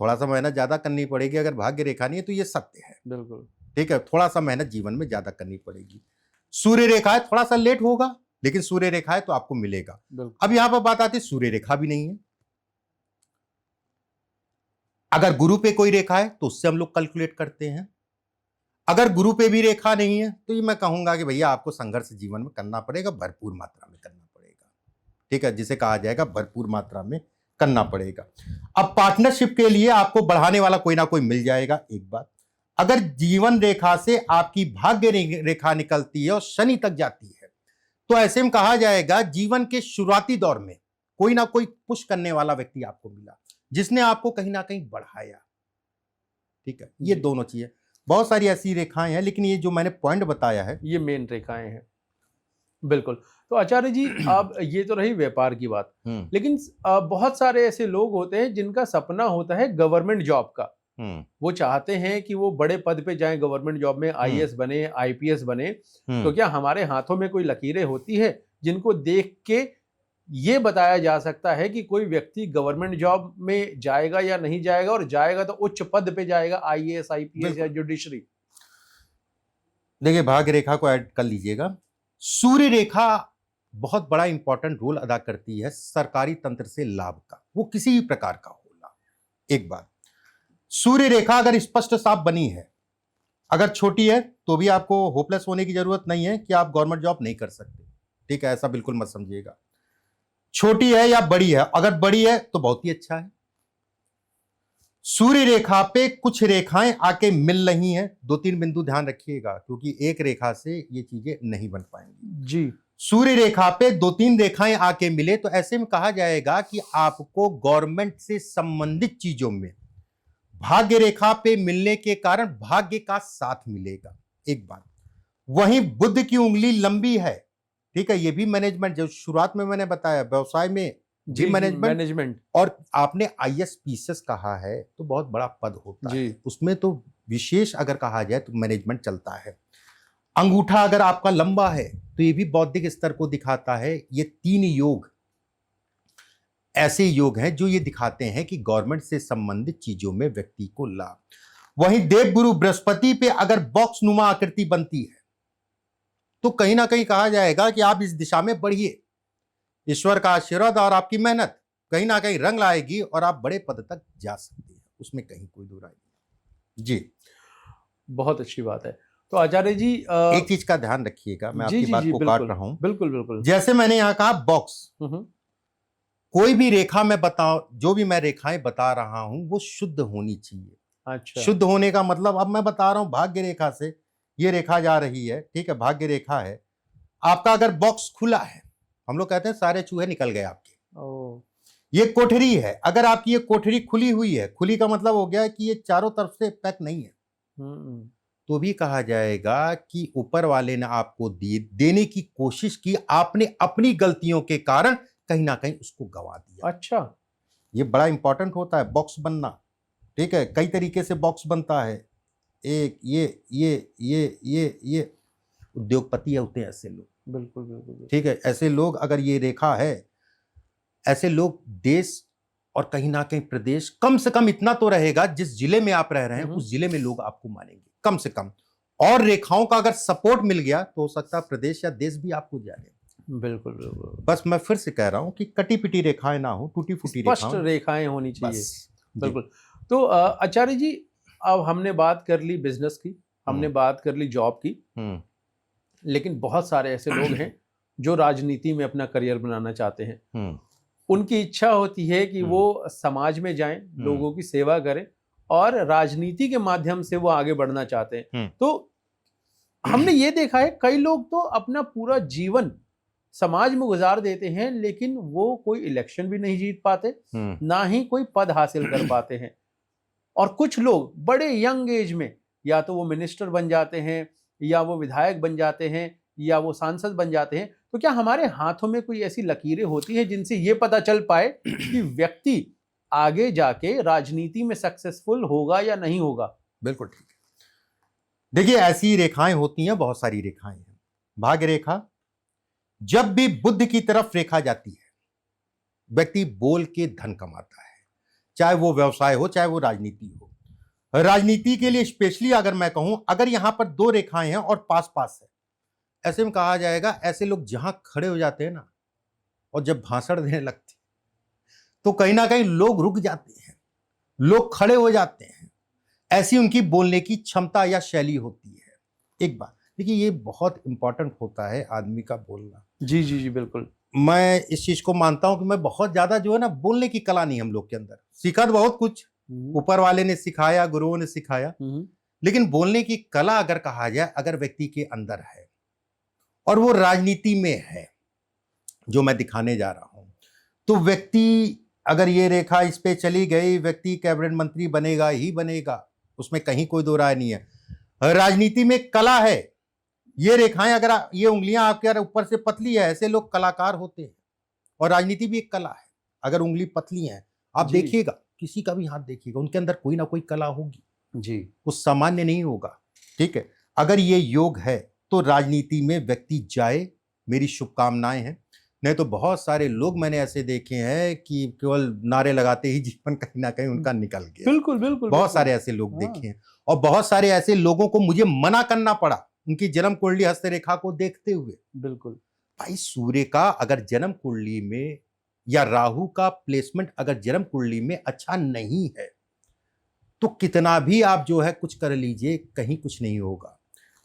थोड़ा सा मेहनत ज्यादा करनी पड़ेगी। अगर भाग्य रेखा नहीं है तो ये सत्य है, बिल्कुल ठीक है, थोड़ा सा मेहनत जीवन में ज्यादा करनी पड़ेगी। सूर्य रेखा है, थोड़ा सा लेट होगा, लेकिन सूर्य रेखा है तो आपको मिलेगा। अब यहां पर बात आती है सूर्य रेखा भी नहीं है। अगर गुरु पे कोई रेखा है तो उससे हम लोग कैलकुलेट करते हैं। अगर गुरु पे भी रेखा नहीं है तो ये मैं कहूंगा कि भैया आपको संघर्ष जीवन में करना पड़ेगा, भरपूर मात्रा में करना पड़ेगा, ठीक है, जिसे कहा जाएगा भरपूर मात्रा में करना पड़ेगा। अब पार्टनरशिप के लिए आपको बढ़ाने वाला कोई ना कोई मिल जाएगा। एक बात, अगर जीवन रेखा से आपकी भाग्य रेखा निकलती है और शनि तक जाती है तो ऐसे में कहा जाएगा जीवन के शुरुआती दौर में कोई ना कोई पुश करने वाला व्यक्ति आपको मिला, जिसने आपको कहीं ना कहीं बढ़ाया, ठीक है। ये दोनों चीजें, बहुत सारी ऐसी रेखाएं हैं, लेकिन ये जो मैंने पॉइंट बताया है ये मेन रेखाएं हैं। बिल्कुल। तो आचार्य जी अब ये तो रही व्यापार की बात, लेकिन बहुत सारे ऐसे लोग होते हैं जिनका सपना होता है गवर्नमेंट जॉब का। वो चाहते हैं कि वो बड़े पद पे जाएं गवर्नमेंट जॉब में, आईएएस बने, आईपीएस बने। तो क्या हमारे हाथों में कोई लकीरें होती है जिनको देख के ये बताया जा सकता है कि कोई व्यक्ति गवर्नमेंट जॉब में जाएगा या नहीं जाएगा, और जाएगा तो उच्च पद पे जाएगा, आईएएस, आईपीएस या जुडिशरी? देखिए भाग्य रेखा को ऐड कर लीजिएगा। सूर्य रेखा बहुत बड़ा इंपॉर्टेंट रोल अदा करती है सरकारी तंत्र से लाभ का, वो किसी भी प्रकार का हो लाभ। एक बात, सूर्य रेखा अगर स्पष्ट साफ बनी है, अगर छोटी है तो भी आपको होपलेस होने की जरूरत नहीं है कि आप गवर्नमेंट जॉब नहीं कर सकते, ठीक है, ऐसा बिल्कुल मत समझिएगा। छोटी है या बड़ी है, अगर बड़ी है तो बहुत ही अच्छा है। सूर्य रेखा पे कुछ रेखाएं आके मिल रही हैं, 2-3 बिंदु ध्यान रखिएगा, क्योंकि एक रेखा से ये चीजें नहीं बन पाएंगी जी। सूर्य रेखा पे 2-3 रेखाएं आके मिले तो ऐसे में कहा जाएगा कि आपको गवर्नमेंट से संबंधित चीजों में भाग्य रेखा पे मिलने के कारण भाग्य का साथ मिलेगा। एक बात, वहीं बुध की उंगली लंबी है, ठीक है, ये भी मैनेजमेंट, जो शुरुआत में मैंने बताया व्यवसाय में जी मैनेजमेंट, और आपने आईएएस कहा है तो बहुत बड़ा पद होता है, उसमें तो विशेष अगर कहा जाए तो मैनेजमेंट चलता है। अंगूठा अगर आपका लंबा है तो ये भी बौद्धिक स्तर को दिखाता है। ये 3 योग ऐसे योग हैं जो ये दिखाते हैं कि गवर्नमेंट से संबंधित चीजों में व्यक्ति को लाभ। वहीं देवगुरु बृहस्पति पे अगर बॉक्स नुमा आकृति बनती है तो कहीं ना कहीं कहा जाएगा कि आप इस दिशा में बढ़िए, ईश्वर का आशीर्वाद और आपकी मेहनत कहीं ना कहीं रंग लाएगी और आप बड़े पद तक जा सकते हैं, उसमें कहीं कोई दो राय नहीं जी। बहुत अच्छी बात है। तो आचार्य जी एक चीज का ध्यान रखिएगा, मैं आपकी बात को काट रहा हूं। बिल्कुल बिल्कुल। जैसे मैंने यहां कहा बॉक्स, कोई भी रेखा मैं बताऊं, जो भी मैं रेखाएं बता रहा हूं वो शुद्ध होनी चाहिए। अच्छा। शुद्ध होने का मतलब, अब मैं बता रहा हूं भाग्य रेखा से ये रेखा जा रही है, ठीक है, भाग्य रेखा है आपका। अगर बॉक्स खुला है, हम लोग कहते हैं सारे चूहे निकल गए आपके। ये कोठरी है, अगर आपकी ये कोठरी खुली हुई है, खुली का मतलब हो गया कि ये चारों तरफ से पैक नहीं है, तो भी कहा जाएगा कि ऊपर वाले ने आपको देने की कोशिश की, आपने अपनी गलतियों के कारण कहीं ना कहीं उसको गवा दिया। अच्छा, ये बड़ा इंपॉर्टेंट होता है बॉक्स बनना, ठीक है। कई तरीके से बॉक्स बनता है, एक ये उद्योगपति होते हैं ऐसे लोग, बिल्कुल बिल्कुल, ठीक है। ऐसे लोग, अगर ये रेखा है, ऐसे लोग देश और कहीं ना कहीं प्रदेश, कम से कम इतना तो रहेगा, जिस जिले में आप रह रहे हैं उस जिले में लोग आपको मानेंगे कम से कम। और रेखाओं का अगर सपोर्ट मिल गया तो हो सकता है प्रदेश या देश भी आपको जाने। बिल्कुल बिल्कुल। बस मैं फिर से कह रहा हूं कि कटी पिटी रेखाएं ना हो, टूटी फूटी रेखाएं होनी चाहिए। बिल्कुल। तो आचार्य जी, अब हमने बात कर ली बिजनेस की, हमने बात कर ली जॉब की, लेकिन बहुत सारे ऐसे लोग हैं जो राजनीति में अपना करियर बनाना चाहते हैं। उनकी इच्छा होती है कि वो समाज में जाएं, लोगों की सेवा करें और राजनीति के माध्यम से वो आगे बढ़ना चाहते हैं। तो हमने ये देखा है कई लोग तो अपना पूरा जीवन समाज में गुजार देते हैं, लेकिन वो कोई इलेक्शन भी नहीं जीत पाते, ना ही कोई पद हासिल कर पाते हैं। और कुछ लोग बड़े यंग एज में या तो वो मिनिस्टर बन जाते हैं, या वो विधायक बन जाते हैं, या वो सांसद बन जाते हैं, तो क्या हमारे हाथों में कोई ऐसी लकीरें होती हैं जिनसे ये पता चल पाए कि व्यक्ति आगे जाके राजनीति में सक्सेसफुल होगा या नहीं होगा? बिल्कुल ठीक है। देखिए, ऐसी रेखाएं होती हैं, बहुत सारी रेखाएं हैं। भाग्य रेखा, जब भी बुद्ध की तरफ रेखा जाती है, व्यक्ति बोल के धन कमाता है, चाहे वो व्यवसाय हो, चाहे वो राजनीति हो। राजनीति के लिए स्पेशली अगर मैं कहूं, अगर यहां पर 2 रेखाएं हैं और पास पास है, ऐसे में कहा जाएगा ऐसे लोग जहां खड़े हो जाते हैं ना, और जब भाषण देने लगते तो कहीं ना कहीं लोग रुक जाते हैं, लोग खड़े हो जाते हैं। ऐसी उनकी बोलने की क्षमता या शैली होती है। एक बात देखिए, ये बहुत इंपॉर्टेंट होता है आदमी का बोलना। जी जी जी, बिल्कुल। मैं इस चीज को मानता हूं कि मैं बहुत ज्यादा जो है ना, बोलने की कला नहीं हम लोग के अंदर। सीखा तो बहुत कुछ, ऊपर वाले ने सिखाया, गुरुओं ने सिखाया, लेकिन बोलने की कला अगर कहा जाए, अगर व्यक्ति के अंदर है और वो राजनीति में है, जो मैं दिखाने जा रहा हूं, तो व्यक्ति अगर ये रेखा इस पे चली गई, व्यक्ति कैबिनेट मंत्री बनेगा ही बनेगा, उसमें कहीं कोई दो राय नहीं है। राजनीति में कला है। ये रेखाएं अगर ये उंगलियां आपके ऊपर से पतली है, ऐसे लोग कलाकार होते हैं। और राजनीति भी एक कला है। अगर उंगली पतली है, आप देखिएगा, किसी का भी हाथ देखिएगा, उनके अंदर कोई ना कोई कला होगी जी, वो सामान्य नहीं होगा। ठीक है, अगर ये योग है तो राजनीति में व्यक्ति जाए, मेरी शुभकामनाएं हैं। नहीं तो बहुत सारे लोग मैंने ऐसे देखे हैं कि केवल नारे लगाते ही जीवन कहीं ना कहीं उनका निकल गया। बिल्कुल बिल्कुल, बहुत सारे ऐसे लोग देखे हैं, और बहुत सारे ऐसे लोगों को मुझे मना करना पड़ा उनकी जन्म कुंडली हस्तरेखा को देखते हुए। बिल्कुल भाई, सूर्य का अगर जन्म कुंडली में या राहु का प्लेसमेंट अगर जन्म कुंडली में अच्छा नहीं है, तो कितना भी आप जो है कुछ कर लीजिए, कहीं कुछ नहीं होगा।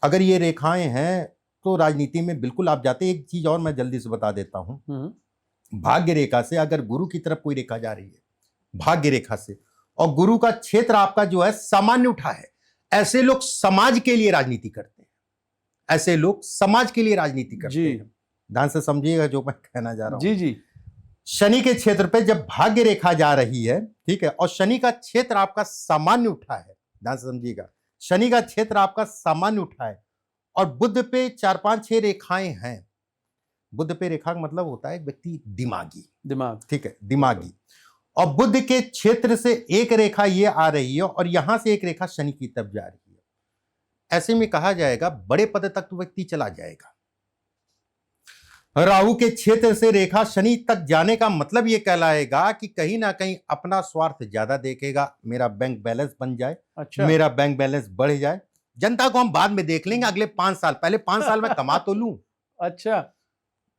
अगर ये रेखाएं हैं तो राजनीति में बिल्कुल आप जाते। एक चीज और मैं जल्दी से बता देता हूं, भाग्य रेखा से अगर गुरु की तरफ कोई रेखा जा रही है, भाग्य रेखा से, और गुरु का क्षेत्र आपका जो है सामान्य उठा है, ऐसे लोग समाज के लिए राजनीति करते हैं। ऐसे लोग समाज के लिए राजनीति करते हैं। ध्यान से समझिएगा जो मैं कहना जा रहा हूं। जी जी। शनि के क्षेत्र पे जब भाग्य रेखा जा रही है, ठीक है, और शनि का क्षेत्र आपका सामान्य उठा है, ध्यान से समझिएगा, शनि का क्षेत्र आपका सामान्य उठा है, और बुध पे 4-5-6 रेखाएं हैं। बुध पे रेखा का मतलब होता है व्यक्ति दिमाग, ठीक है, दिमागी। और बुध के क्षेत्र से एक रेखा ये आ रही है, और यहां से एक रेखा शनि की तरफ जा रही है। ऐसे में कहा जाएगा बड़े पद तक तो व्यक्ति चला जाएगा। राहु के क्षेत्र से रेखा शनि तक जाने का मतलब यह कहलाएगा कि कहीं ना कहीं अपना स्वार्थ ज्यादा देखेगा। मेरा बैंक बैलेंस बन जाए, अच्छा, मेरा बैंक बैलेंस बढ़ जाए, जनता को हम बाद में देख लेंगे, अगले 5 साल, पहले 5 साल मैं कमा तो लूं। अच्छा,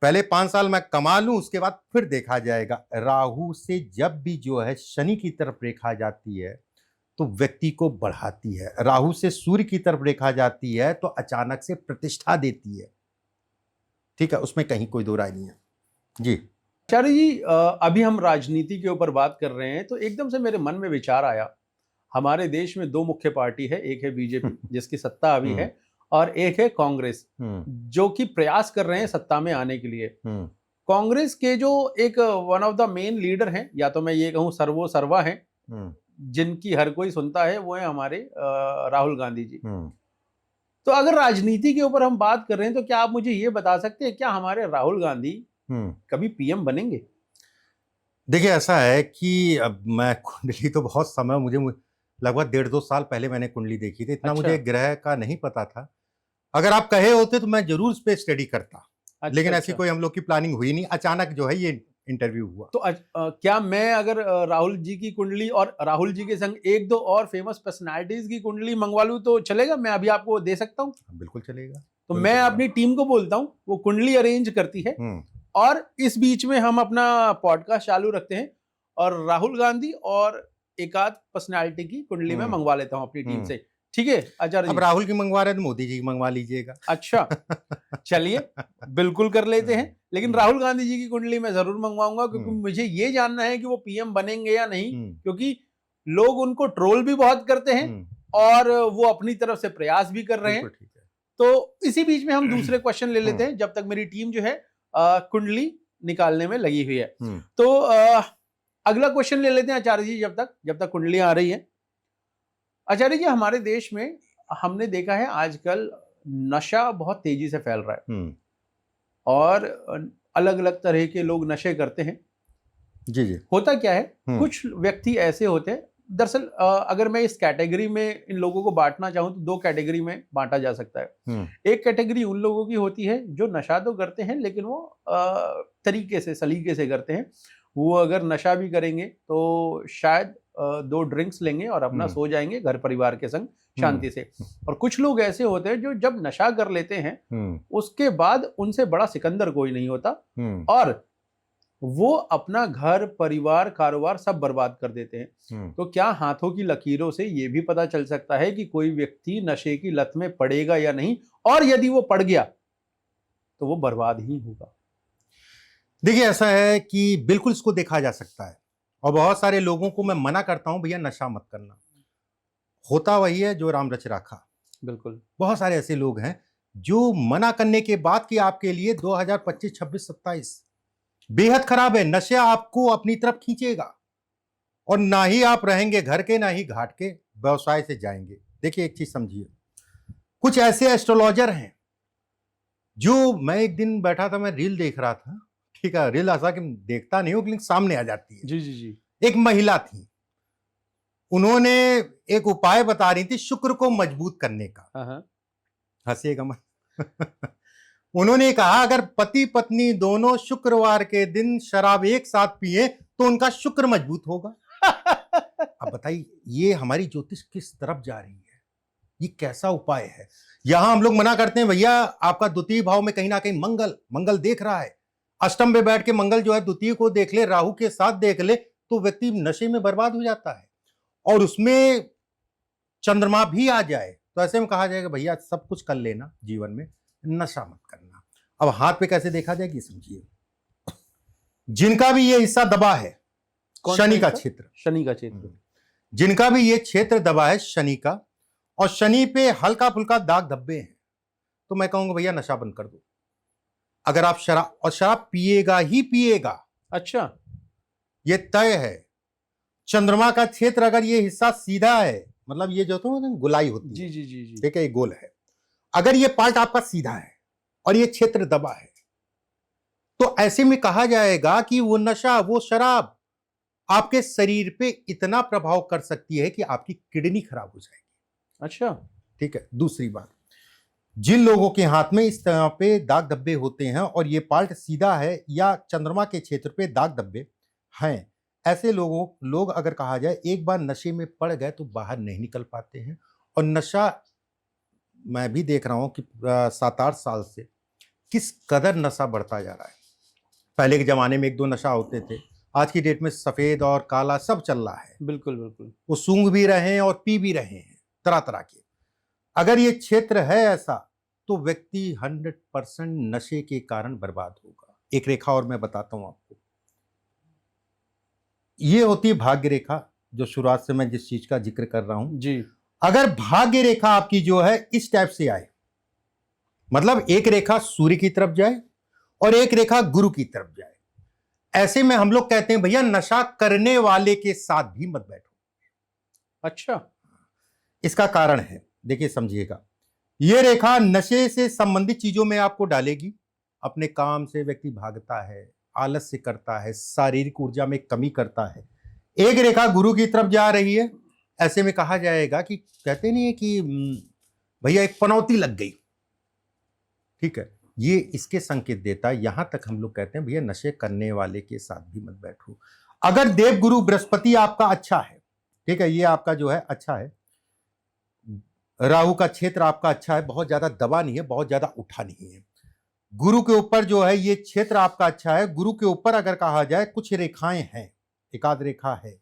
पहले 5 साल मैं कमा लूं, उसके बाद फिर देखा जाएगा। राहु से जब भी जो है शनि की तरफ रेखा जाती है तो व्यक्ति को बढ़ाती है। राहु से सूर्य की तरफ रेखा जाती है तो अचानक से प्रतिष्ठा देती है। ठीक है, उसमें कहीं कोई दो राय नहीं है जी। आचार्य जी, अभी हम राजनीति के ऊपर बात कर रहे हैं तो एकदम से मेरे मन में विचार आया, हमारे देश में 2 मुख्य पार्टी है, एक है बीजेपी जिसकी सत्ता अभी है, और एक है कांग्रेस जो कि प्रयास कर रहे हैं सत्ता में आने के लिए। कांग्रेस के जो एक one of the main leader हैं, या तो मैं ये कहूँ सर्वो सर्वा हैं, जिनकी हर कोई सुनता है, वो है हमारे राहुल गांधी जी। तो अगर राजनीति के ऊपर हम बात कर रहे हैं तो क्या आप मुझे ये बता सकते हैं, क्या हमारे राहुल गांधी कभी पीएम बनेंगे? देखिए, ऐसा है कि अब मैं कुंडली तो बहुत समय, मुझे लगभग 1.5-2 साल पहले मैंने कुंडली देखी थी। इतना मुझे ग्रह का नहीं पता था। अगर आप कहे होते तो मैं जरूर इस पे स्टडी करता। लेकिन ऐसी कोई हम लोग की प्लानिंग हुई नहीं, अचानक जो है ये इंटरव्यू हुआ। तो क्या मैं अगर राहुल जी की कुंडली और राहुल जी के संग 1-2 और फेमस पर्सनालिटीज की कुंडली मंगवा लूं तो चलेगा? मैं अभी आपको दे सकता हूं? बिल्कुल चलेगा। तो मैं अपनी टीम को बोलता हूं, वो कुंडली अरेंज करती है, और इस बीच में हम अपना पॉडकास्ट चालू रखते हैं और राहुल गांधी और एक आध पर्सनालिटी की कुंडली में मंगवा लेता हूं अपनी टीम से। ठीक है आचार्य जी? अब राहुल की मंगवा रहे हैं तो मोदी जी की मंगवा लीजिएगा। अच्छा, चलिए बिल्कुल कर लेते हैं, लेकिन राहुल गांधी जी की कुंडली मैं जरूर मंगवाऊंगा, क्योंकि मुझे ये जानना है कि वो पीएम बनेंगे या नहीं, क्योंकि लोग उनको ट्रोल भी बहुत करते हैं और वो अपनी तरफ से प्रयास भी कर रहे हैं। तो इसी बीच में हम दूसरे क्वेश्चन ले लेते हैं जब तक मेरी टीम जो है कुंडली निकालने में लगी हुई है। तो अगला क्वेश्चन ले लेते हैं आचार्य जी, जब तक कुंडलियां आ रही है। आचार्य जी, हमारे देश में हमने देखा है आजकल नशा बहुत तेजी से फैल रहा है और अलग अलग तरह के लोग नशे करते हैं। जी जी। होता क्या है, कुछ व्यक्ति ऐसे होते हैं, दरअसल अगर मैं इस कैटेगरी में इन लोगों को बांटना चाहूं तो 2 कैटेगरी में बांटा जा सकता है। एक कैटेगरी उन लोगों की होती है जो नशा तो करते हैं लेकिन वो तरीके से, सलीके से करते हैं। वो अगर नशा भी करेंगे तो शायद 2 ड्रिंक्स लेंगे और अपना सो जाएंगे घर परिवार के संग शांति से। और कुछ लोग ऐसे होते हैं जो जब नशा कर लेते हैं उसके बाद उनसे बड़ा सिकंदर कोई नहीं होता और वो अपना घर परिवार कारोबार सब बर्बाद कर देते हैं। तो क्या हाथों की लकीरों से ये भी पता चल सकता है कि कोई व्यक्ति नशे की लत में पड़ेगा या नहीं, और यदि वो पड़ गया तो वो बर्बाद ही होगा? देखिए, ऐसा है कि बिल्कुल इसको देखा जा सकता है और बहुत सारे लोगों को मैं मना करता हूं, भैया नशा मत करना। होता वही है जो राम रच राखा। बिल्कुल। बहुत सारे ऐसे लोग हैं जो मना करने के बाद कि आपके लिए 2025, 26, 27 बेहद खराब है। नशा आपको अपनी तरफ खींचेगा और ना ही आप रहेंगे घर के, ना ही घाट के, व्यवसाय से जाएंगे। देखिए, एक चीज समझिए, कुछ ऐसे एस्ट्रोलॉजर हैं जो, मैं एक दिन बैठा था, मैं रील देख रहा था, ठीक है, रील ऐसा कि देखता नहीं हूं लेकिन सामने आ जाती है। जी जी जी। एक महिला थी, उन्होंने एक उपाय बता रही थी शुक्र को मजबूत करने का। हंसिएगा मत। उन्होंने कहा अगर पति पत्नी दोनों शुक्रवार के दिन शराब एक साथ पिए तो उनका शुक्र मजबूत होगा। अब बताइए, ये हमारी ज्योतिष किस तरफ जा रही है? ये कैसा उपाय है? यहां हम लोग मना करते हैं, भैया आपका द्वितीय भाव में कहीं ना कहीं मंगल देख रहा है, अष्टम में बैठ के मंगल जो है द्वितीय को देख ले, राहु के साथ देख ले, तो व्यक्ति नशे में बर्बाद हो जाता है। और उसमें चंद्रमा भी आ जाए तो ऐसे में कहा जाएगा भैया सब कुछ कर लेना जीवन में, नशा मत करना। अब हाथ पे कैसे देखा जाए कि समझिए, जिनका भी ये हिस्सा दबा है शनि का क्षेत्र, जिनका भी ये क्षेत्र दबा है शनि का, और शनि पे हल्का फुल्का दाग धब्बे हैं, तो मैं कहूंगा भैया नशा बंद कर दो। अगर आप शराब पिएगा ही पिएगा, अच्छा, ये तय है। चंद्रमा का क्षेत्र अगर ये हिस्सा सीधा है, मतलब ये जो तो गोलाई होती है, जी जी जी जी, ठीक है, ये गोल है, अगर ये पार्ट आपका सीधा है और ये क्षेत्र दबा है, तो ऐसे में कहा जाएगा कि वो नशा, वो शराब आपके शरीर पे इतना प्रभाव कर सकती है कि आपकी किडनी खराब हो जाएगी। अच्छा, ठीक है। दूसरी बात, जिन लोगों के हाथ में इस तरह पे दाग धब्बे होते हैं और ये पार्ट सीधा है या चंद्रमा के क्षेत्र पे दाग धब्बे हैं, ऐसे लोग अगर कहा जाए एक बार नशे में पड़ गए तो बाहर नहीं निकल पाते हैं। और नशा मैं भी देख रहा हूं कि 7-8 साल से किस कदर नशा बढ़ता जा रहा है। पहले के जमाने में 1-2 नशा होते थे, आज की डेट में सफेद और काला सब चल रहा है। बिल्कुल बिल्कुल, वो सूंघ भी रहे हैं और पी भी रहे हैं तरह तरह के। अगर ये क्षेत्र है ऐसा तो व्यक्ति 100% नशे के कारण बर्बाद होगा। एक रेखा और मैं बताता हूं आपको, ये होती है भाग्य रेखा, जो शुरुआत से मैं जिस चीज का जिक्र कर रहा हूं जी। अगर भाग्य रेखा आपकी जो है इस टाइप से आए, मतलब एक रेखा सूर्य की तरफ जाए और एक रेखा गुरु की तरफ जाए, ऐसे में हम लोग कहते हैं भैया नशा करने वाले के साथ भी मत बैठो। अच्छा, इसका कारण है, देखिए समझिएगा, यह रेखा नशे से संबंधित चीजों में आपको डालेगी। अपने काम से व्यक्ति भागता है, आलस्य करता है, शारीरिक ऊर्जा में कमी करता है। एक रेखा गुरु की तरफ जा रही है, ऐसे में कहा जाएगा कि कहते नहीं है कि भैया एक पनौती लग गई, ठीक है, ये इसके संकेत देता है। यहां तक हम लोग कहते हैं भैया नशे करने वाले के साथ भी मत बैठो। अगर देव गुरु बृहस्पति आपका अच्छा है, ठीक है, ये आपका जो है अच्छा है, राहु का क्षेत्र आपका अच्छा है, बहुत ज्यादा दबा नहीं है, बहुत ज्यादा उठा नहीं है, गुरु के ऊपर जो है ये क्षेत्र आपका अच्छा है, गुरु के ऊपर अगर कहा जाए कुछ रेखाएं हैं, एकाध रेखा है,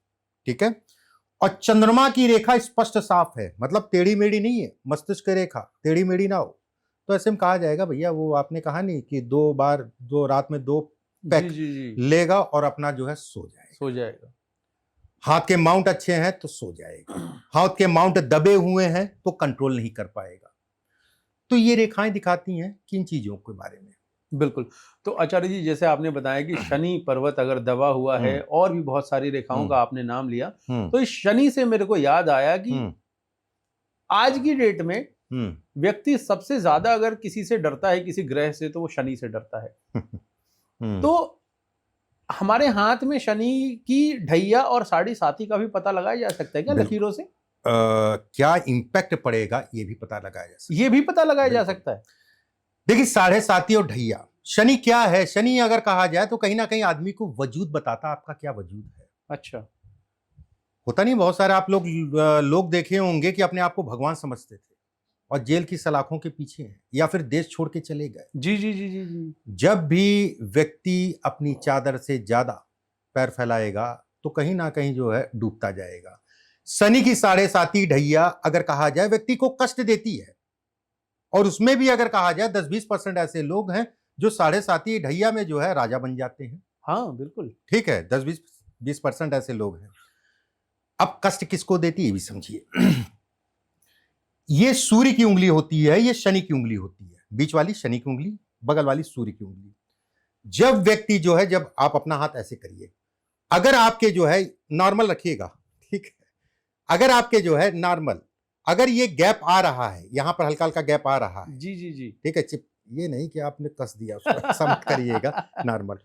ठीक है, और चंद्रमा की रेखा स्पष्ट साफ है, मतलब टेढ़ी मेढ़ी नहीं है, मस्तिष्क रेखा टेढ़ी मेढ़ी ना हो, तो ऐसे में कहा जाएगा भैया वो आपने कहा नहीं कि 2 बार 2 रात में 2 पैक लेगा और अपना जो है सो जाएगा। हाथ के माउंट अच्छे हैं तो सो जाएगा, हाथ के माउंट दबे हुए हैं तो कंट्रोल नहीं कर पाएगा। तो ये रेखाएं दिखाती हैं किन चीजों के बारे में। बिल्कुल। तो आचार्य जी, जैसे आपने बताया कि शनि पर्वत अगर दबा हुआ है और भी बहुत सारी रेखाओं का आपने नाम लिया, तो इस शनि से मेरे को याद आया कि आज की डेट में व्यक्ति सबसे ज्यादा अगर किसी से डरता है, किसी ग्रह से, तो वो शनि से डरता है। तो हमारे हाथ में शनि की ढैया और साढ़े साती का भी पता लगाया जा सकता है क्या लकीरों से? क्या इम्पैक्ट पड़ेगा ये भी पता लगाया जा सकता है। ये भी पता लगाया जा सकता है। देखिए, साढ़े साती और ढैया, शनि क्या है? शनि अगर कहा जाए तो कहीं ना कहीं आदमी को वजूद बताता, आपका क्या वजूद है। अच्छा। होता नहीं, बहुत सारे आप लोग देखे होंगे कि अपने आप को भगवान समझते थे और जेल की सलाखों के पीछे हैं या फिर देश छोड़ के चले गए। जी जी जी जी जी। जब भी व्यक्ति अपनी चादर से ज्यादा पैर फैलाएगा तो कहीं ना कहीं जो है डूबता जाएगा। शनि की साढ़े साती ढैया अगर कहा जाए व्यक्ति को कष्ट देती है, और उसमें भी अगर कहा जाए 10-20% ऐसे लोग हैं जो साढ़े साती ढैया में जो है राजा बन जाते हैं। हाँ बिल्कुल ठीक है, 10-20% ऐसे लोग हैं। अब कष्ट किसको देती है भी समझिए। ये सूर्य की उंगली होती है, ये शनि की उंगली होती है। बीच वाली शनि की उंगली, बगल वाली सूर्य की उंगली। जब व्यक्ति जो है, जब आप अपना हाथ ऐसे करिए, अगर आपके जो है नॉर्मल रखिएगा, ठीक है, अगर आपके जो है नॉर्मल, अगर ये गैप आ रहा है, यहां पर हल्का हल्का गैप आ रहा है, जी जी जी, ठीक है, चिप ये नहीं कि आपने कस दिया उसको, ऐसा मत करिएगा, नॉर्मल।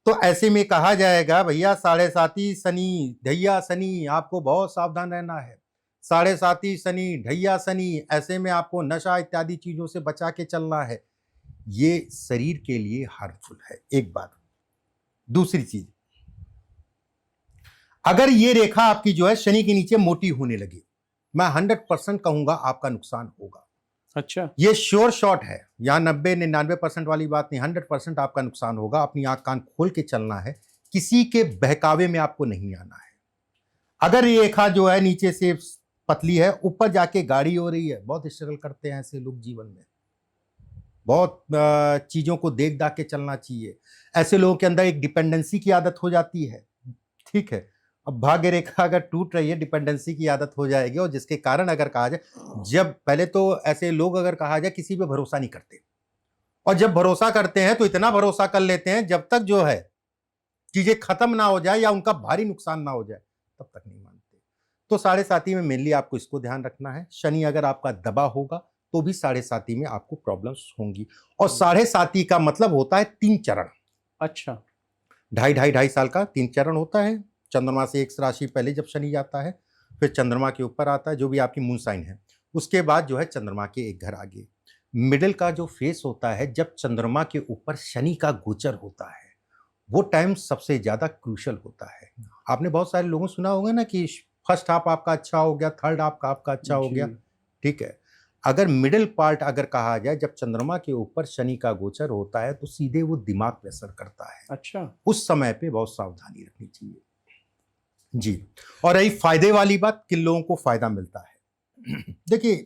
तो ऐसे में कहा जाएगा भैया साढ़े साती शनि ढैया शनि, आपको बहुत सावधान रहना है। साढ़े साती शनि ढैया शनि, ऐसे में आपको नशा इत्यादि चीजों से बचा के चलना है। ये शरीर के लिए हार्मफुल है, एक बात। दूसरी चीज, अगर ये रेखा आपकी जो है शनि के नीचे मोटी होने लगी, मैं 100% कहूंगा आपका नुकसान होगा। अच्छा, ये श्योर शॉट है, यहां 90-99% वाली बात नहीं, 100% आपका नुकसान होगा। अपनी आंख कान खोल के चलना है, किसी के बहकावे में आपको नहीं आना है। अगर ये रेखा जो है नीचे से पतली है, ऊपर जाके गाढ़ी हो रही है, बहुत स्ट्रगल करते हैं ऐसे लोग जीवन में। बहुत चीजों को देख दाख के चलना चाहिए। ऐसे लोगों के अंदर एक डिपेंडेंसी की आदत हो जाती है, ठीक है। अब भाग्य रेखा अगर टूट रही है, डिपेंडेंसी की आदत हो जाएगी, और जिसके कारण अगर कहा जाए, जब पहले तो ऐसे लोग अगर कहा जाए किसी पे भरोसा नहीं करते, और जब भरोसा करते हैं तो इतना भरोसा कर लेते हैं जब तक जो है चीजें खत्म ना हो जाए या उनका भारी नुकसान ना हो जाए तब तक नहीं मानते। तो साढ़े साती में मेनली आपको इसको ध्यान रखना है। शनि अगर आपका दबा होगा तो भी साढ़े साती में आपको प्रॉब्लम्स होंगी। और साढ़े साती का मतलब होता है 3 चरण। अच्छा, 2.5 साल का 3 चरण होता है। चंद्रमा से 1 राशि पहले जब शनि जाता है, फिर चंद्रमा के ऊपर आता है, जो भी आपकी मून साइन है, उसके बाद जो है चंद्रमा के एक घर आगे। मिडिल का जो फेस होता है, जब चंद्रमा के ऊपर शनि का गोचर होता है, वो टाइम सबसे ज्यादा क्रूशल होता है। आपने बहुत सारे लोगों सुना होगा ना कि फर्स्ट हाफ आपका अच्छा हो गया, थर्ड हाफ आपका अच्छा हो गया, ठीक है। अगर मिडिल पार्ट अगर कहा जाए, जब चंद्रमा के ऊपर शनि का गोचर होता है तो सीधे वो दिमाग पे असर करता है। अच्छा, उस समय पे बहुत सावधानी रखनी चाहिए जी। और रही फायदे वाली बात, किन लोगों को फायदा मिलता है। देखिए,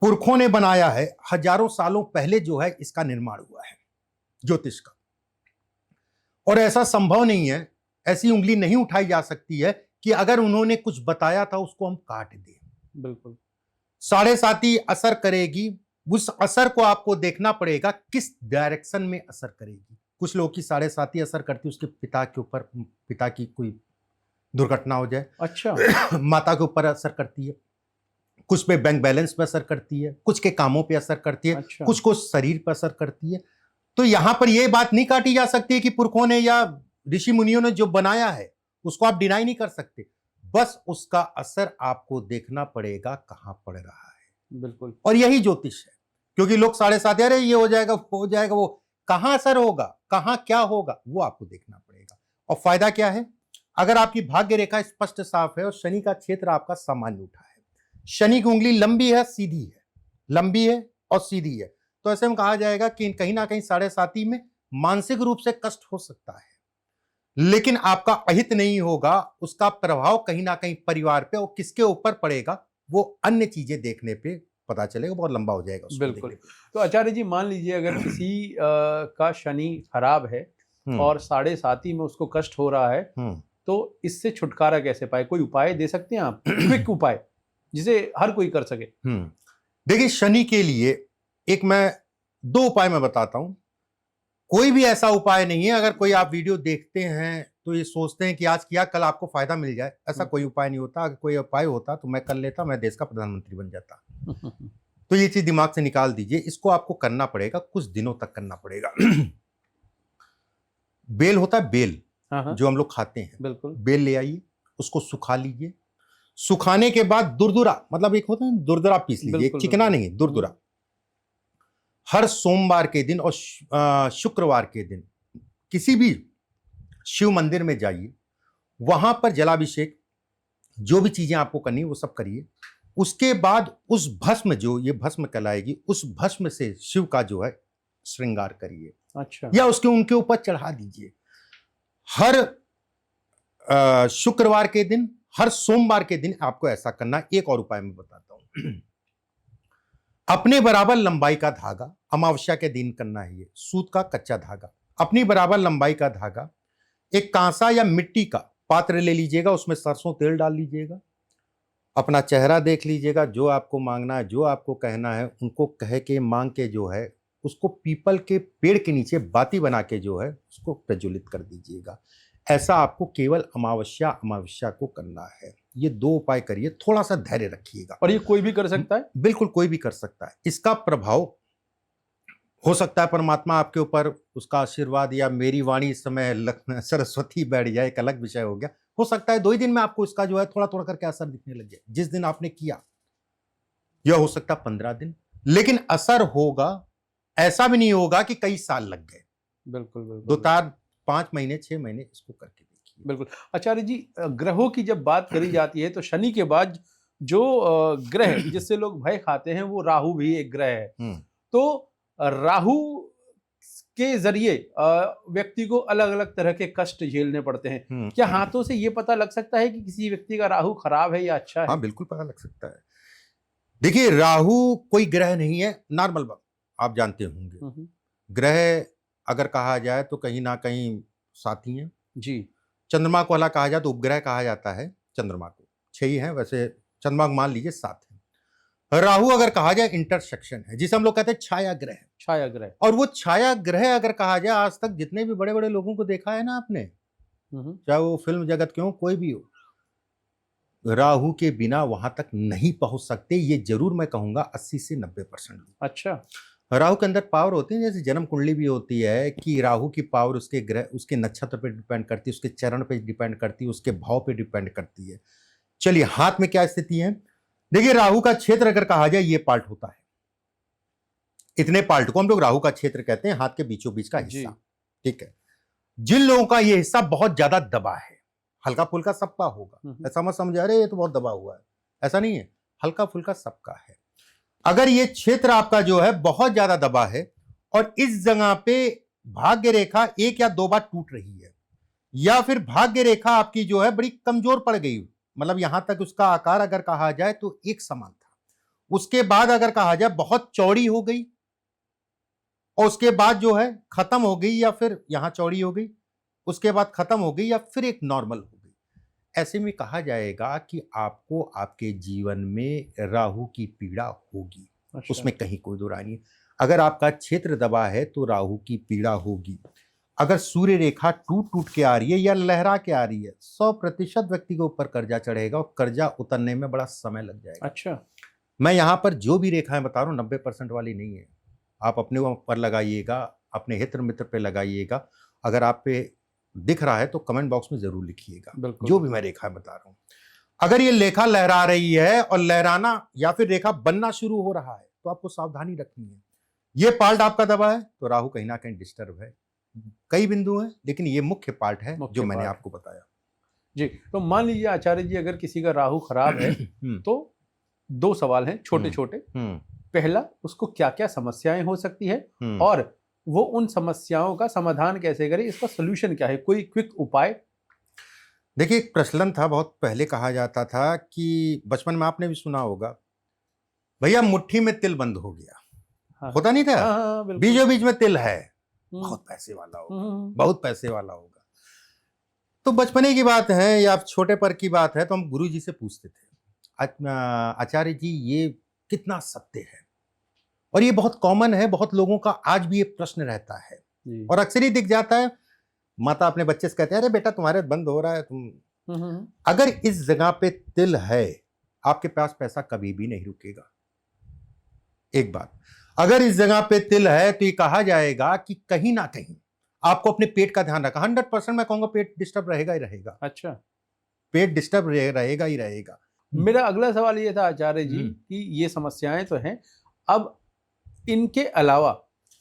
पुरखों ने बनाया है, हजारों सालों पहले जो है इसका निर्माण हुआ है ज्योतिष का, और ऐसा संभव नहीं है, ऐसी उंगली नहीं उठाई जा सकती है कि अगर उन्होंने कुछ बताया था उसको हम काट दें। बिल्कुल। साढ़े साती असर करेगी, उस असर को आपको देखना पड़ेगा किस डायरेक्शन में असर करेगी। कुछ लोगों की साढ़े साती असर करती है उसके पिता के ऊपर, पिता की कोई दुर्घटना हो जाए। अच्छा, माता के ऊपर असर करती है, कुछ पे बैंक बैलेंस पे असर करती है, कुछ के कामों पे असर करती है, अच्छा, कुछ को शरीर पर असर करती है। तो यहां पर यह बात नहीं काटी जा सकती कि पुरखों ने या ऋषि मुनियों ने जो बनाया है उसको आप डिनाई नहीं कर सकते। बस उसका असर आपको देखना पड़ेगा कहां पड़ रहा है। बिल्कुल। और यही ज्योतिष है, क्योंकि लोग साढ़े सात, अरे ये हो जाएगा वो हो जाएगा, वो कहां असर होगा, कहां क्या होगा, वो आपको देखना पड़ेगा। और फायदा क्या है, अगर आपकी भाग्य रेखा स्पष्ट साफ है और शनि का क्षेत्र आपका सामान्य उठा है, शनि की उंगली लंबी है सीधी है, लंबी है और सीधी है, तो ऐसे में कहा जाएगा कि कहीं ना कहीं साढ़े साती में मानसिक रूप से कष्ट हो सकता है, लेकिन आपका अहित नहीं होगा। उसका प्रभाव कहीं ना कहीं परिवार पे और किसके ऊपर पड़ेगा वो अन्य चीजें देखने पे पता चलेगा, बहुत लंबा हो जाएगा उसको बिल्कुल। देखने पे। तो आचार्य जी, मान लीजिए अगर किसी का शनि खराब है और साढ़े साती में उसको कष्ट हो रहा है, तो इससे छुटकारा कैसे पाए? कोई उपाय दे सकते हैं आप, क्विक उपाय जिसे हर कोई कर सके? देखिए, शनि के लिए एक मैं 2 उपाय मैं बताता हूं। कोई भी ऐसा उपाय नहीं है, अगर कोई आप वीडियो देखते हैं तो ये सोचते हैं कि आज किया कल आपको फायदा मिल जाए, ऐसा कोई उपाय नहीं होता। अगर कोई उपाय होता तो मैं कर लेता, मैं देश का प्रधानमंत्री बन जाता। तो ये चीज दिमाग से निकाल दीजिए। इसको आपको करना पड़ेगा, कुछ दिनों तक करना पड़ेगा। बेल होता है, बेल हाँ, जो हम लोग खाते हैं, बिल्कुल। बेल ले आइए, उसको सुखा लीजिए। सुखाने के बाद दुरदुरा, मतलब एक होता है दुरदुरा, पीस लीजिए, एक बिल्कुल, चिकना बिल्कुल। नहीं, दुरदुरा। हर सोमवार के दिन और शुक्रवार के दिन किसी भी शिव मंदिर में जाइए, वहां पर जलाभिषेक, जो भी चीजें आपको करनी है वो सब करिए। उसके बाद उस भस्म, जो ये भस्म कहलाएगी, उस भस्म से शिव का जो है श्रृंगार करिए, अच्छा। या उसके उनके ऊपर चढ़ा दीजिए। हर शुक्रवार के दिन, हर सोमवार के दिन आपको ऐसा करना। एक और उपाय मैं बताता हूं। अपने बराबर लंबाई का धागा, अमावस्या के दिन करना है ये, सूत का कच्चा धागा, अपनी बराबर लंबाई का धागा, एक कांसा या मिट्टी का पात्र ले लीजिएगा, उसमें सरसों तेल डाल लीजिएगा, अपना चेहरा देख लीजिएगा, जो आपको मांगना है, जो आपको कहना है, उनको कह के मांग के जो है उसको पीपल के पेड़ के नीचे बाती बना के जो है उसको प्रज्वलित कर दीजिएगा। ऐसा आपको केवल अमावस्या को करना है। ये 2 उपाय करिए, थोड़ा सा धैर्य रखिएगा। और ये कोई भी कर सकता है? बिल्कुल कोई भी कर सकता है। इसका प्रभाव हो सकता है परमात्मा आपके ऊपर, उसका आशीर्वाद, या मेरी वाणी इस समय सरस्वती बैठ जाए, एक अलग विषय हो गया। हो सकता है 2 ही दिन में आपको इसका जो है थोड़ा थोड़ा करके असर दिखने लग जाए जिस दिन आपने किया, यह हो सकता है 15 दिन, लेकिन असर होगा। ऐसा भी नहीं होगा कि कई साल लग गए। बिल्कुल, बिल्कुल। 2, 4, 5 महीने, 6 महीने इसको करके देखिए। बिल्कुल। आचार्य जी, ग्रहों की जब बात करी जाती है तो शनि के बाद जो ग्रह जिससे लोग भय खाते हैं वो राहु भी एक ग्रह है। तो राहु के जरिए व्यक्ति को अलग अलग तरह के कष्ट झेलने पड़ते हैं। क्या हाथों से ये पता लग सकता है कि किसी व्यक्ति का राहु खराब है या अच्छा है? हाँ, बिल्कुल पता लग सकता है। देखिए, राहु कोई ग्रह नहीं है, नॉर्मल बात आप जानते होंगे। ग्रह अगर कहा जाए तो कहीं ना कहीं साथी हैं जी। चंद्रमा को अलग कहा जाए तो उपग्रह कहा जाता है। चंद्रमा को 6 ही है, वैसे चंद्रमा को मान लीजिए 7 है। राहु अगर कहा जाए इंटरसेक्शन है, जिसे हम लोग कहते हैं छाया ग्रह। छाया ग्रह। और वो छाया ग्रह अगर कहा जाए, आज तक जितने भी बड़े बड़े लोगों को देखा है ना आपने, चाहे वो फिल्म जगत के हो, कोई भी हो, राहु के बिना वहां तक नहीं पहुंच सकते। ये जरूर मैं कहूंगा 80 से 90%। अच्छा। राहु के अंदर पावर होती है, जैसे जन्म कुंडली भी होती है, कि राहु की पावर उसके ग्रह, उसके नक्षत्र पे डिपेंड करती है, उसके चरण पे डिपेंड करती है, उसके भाव पे डिपेंड करती है। चलिए, हाथ में क्या स्थिति है। देखिए, राहु का क्षेत्र अगर कहा जाए, ये पार्ट होता है, इतने पार्ट को हम लोग राहु का क्षेत्र कहते हैं, हाथ के बीचों बीच का हिस्सा। ठीक है। जिन लोगों का ये हिस्सा बहुत ज्यादा दबा है, हल्का फुल्का सबका होगा, ऐसा मत समझे अरे ये तो बहुत दबा हुआ है, ऐसा नहीं है, हल्का फुल्का सबका है। अगर ये क्षेत्र आपका जो है बहुत ज्यादा दबा है और इस जगह पे भाग्य रेखा 1 या 2 बार टूट रही है, या फिर भाग्य रेखा आपकी जो है बड़ी कमजोर पड़ गई, मतलब यहां तक उसका आकार अगर कहा जाए तो एक समान था, उसके बाद अगर कहा जाए बहुत चौड़ी हो गई, और उसके बाद जो है खत्म हो गई, या फिर यहां चौड़ी हो गई, उसके बाद खत्म हो गई, या फिर एक नॉर्मल हो गई, ऐसे में कहा जाएगा कि आपको आपके जीवन में राहु की पीड़ा होगी। अच्छा। उसमें कहीं कोई दो राय नहीं। अगर आपका क्षेत्र दबा है तो राहु की पीड़ा होगी। अगर सूर्य रेखा टूट टूट के आ रही है या लहरा के आ रही है, 100% व्यक्ति के ऊपर कर्जा चढ़ेगा और कर्जा उतरने में बड़ा समय लग जाएगा। अच्छा। मैं यहां पर जो भी रेखाएं बता रहा हूं 90% वाली नहीं है। आप अपने ऊपर लगाइएगा, अपने हित मित्र पे लगाइएगा। अगर आप पे दिख रहा है तो कमेंट बॉक्स में जरूर लिखिएगा जो भी मैं रेखा बता रहा हूं। अगर ये रेखा लहरा रही है और लहराना या फिर रेखा बनना शुरू हो रहा है तो आपको सावधानी रखनी है। ये पार्ट आपका दबा है तो राहु कहीं ना कहीं डिस्टर्ब है। कई बिंदु हैं लेकिन ये मुख्य पार्ट है जो मैंने आपको बताया। जी, तो मान लीजिए आचार्य जी, अगर किसी का राहु खराब है तो 2 सवाल हैं छोटे छोटे। पहला, उसको क्या क्या समस्याएं हो सकती है और वो उन समस्याओं का समाधान कैसे करे, इसका सोल्यूशन क्या है, कोई क्विक उपाय? देखिए, एक प्रचलन था, बहुत पहले कहा जाता था कि बचपन में आपने भी सुना होगा, भैया मुट्ठी में तिल बंद हो गया। हाँ, होता नहीं था? हाँ, बीचों बीच में तिल है, बहुत पैसे वाला होगा, बहुत पैसे वाला होगा। तो बचपने की बात है या छोटे पर की बात है तो हम गुरु जी से पूछते थे, आचार्य जी ये कितना सत्य है? और ये बहुत कॉमन है, बहुत लोगों का आज भी ये प्रश्न रहता है और अक्सर ही दिख जाता है। माता अपने बच्चे से कहते हैं, अरे बेटा तुम्हारे बंद हो रहा है, तुम अगर इस जगह पे तिल है, आपके पास पैसा कभी भी नहीं रुकेगा। एक बात, अगर इस जगह पे तिल है तो ये कहा जाएगा कि कहीं ना कहीं आपको अपने पेट का ध्यान रखा। 100% मैं कहूंगा पेट डिस्टर्ब रहेगा ही रहेगा। अच्छा, पेट डिस्टर्ब रहेगा ही रहेगा। मेरा अगला सवाल ये था आचार्य जी कि ये समस्याएं तो हैं, अब इनके अलावा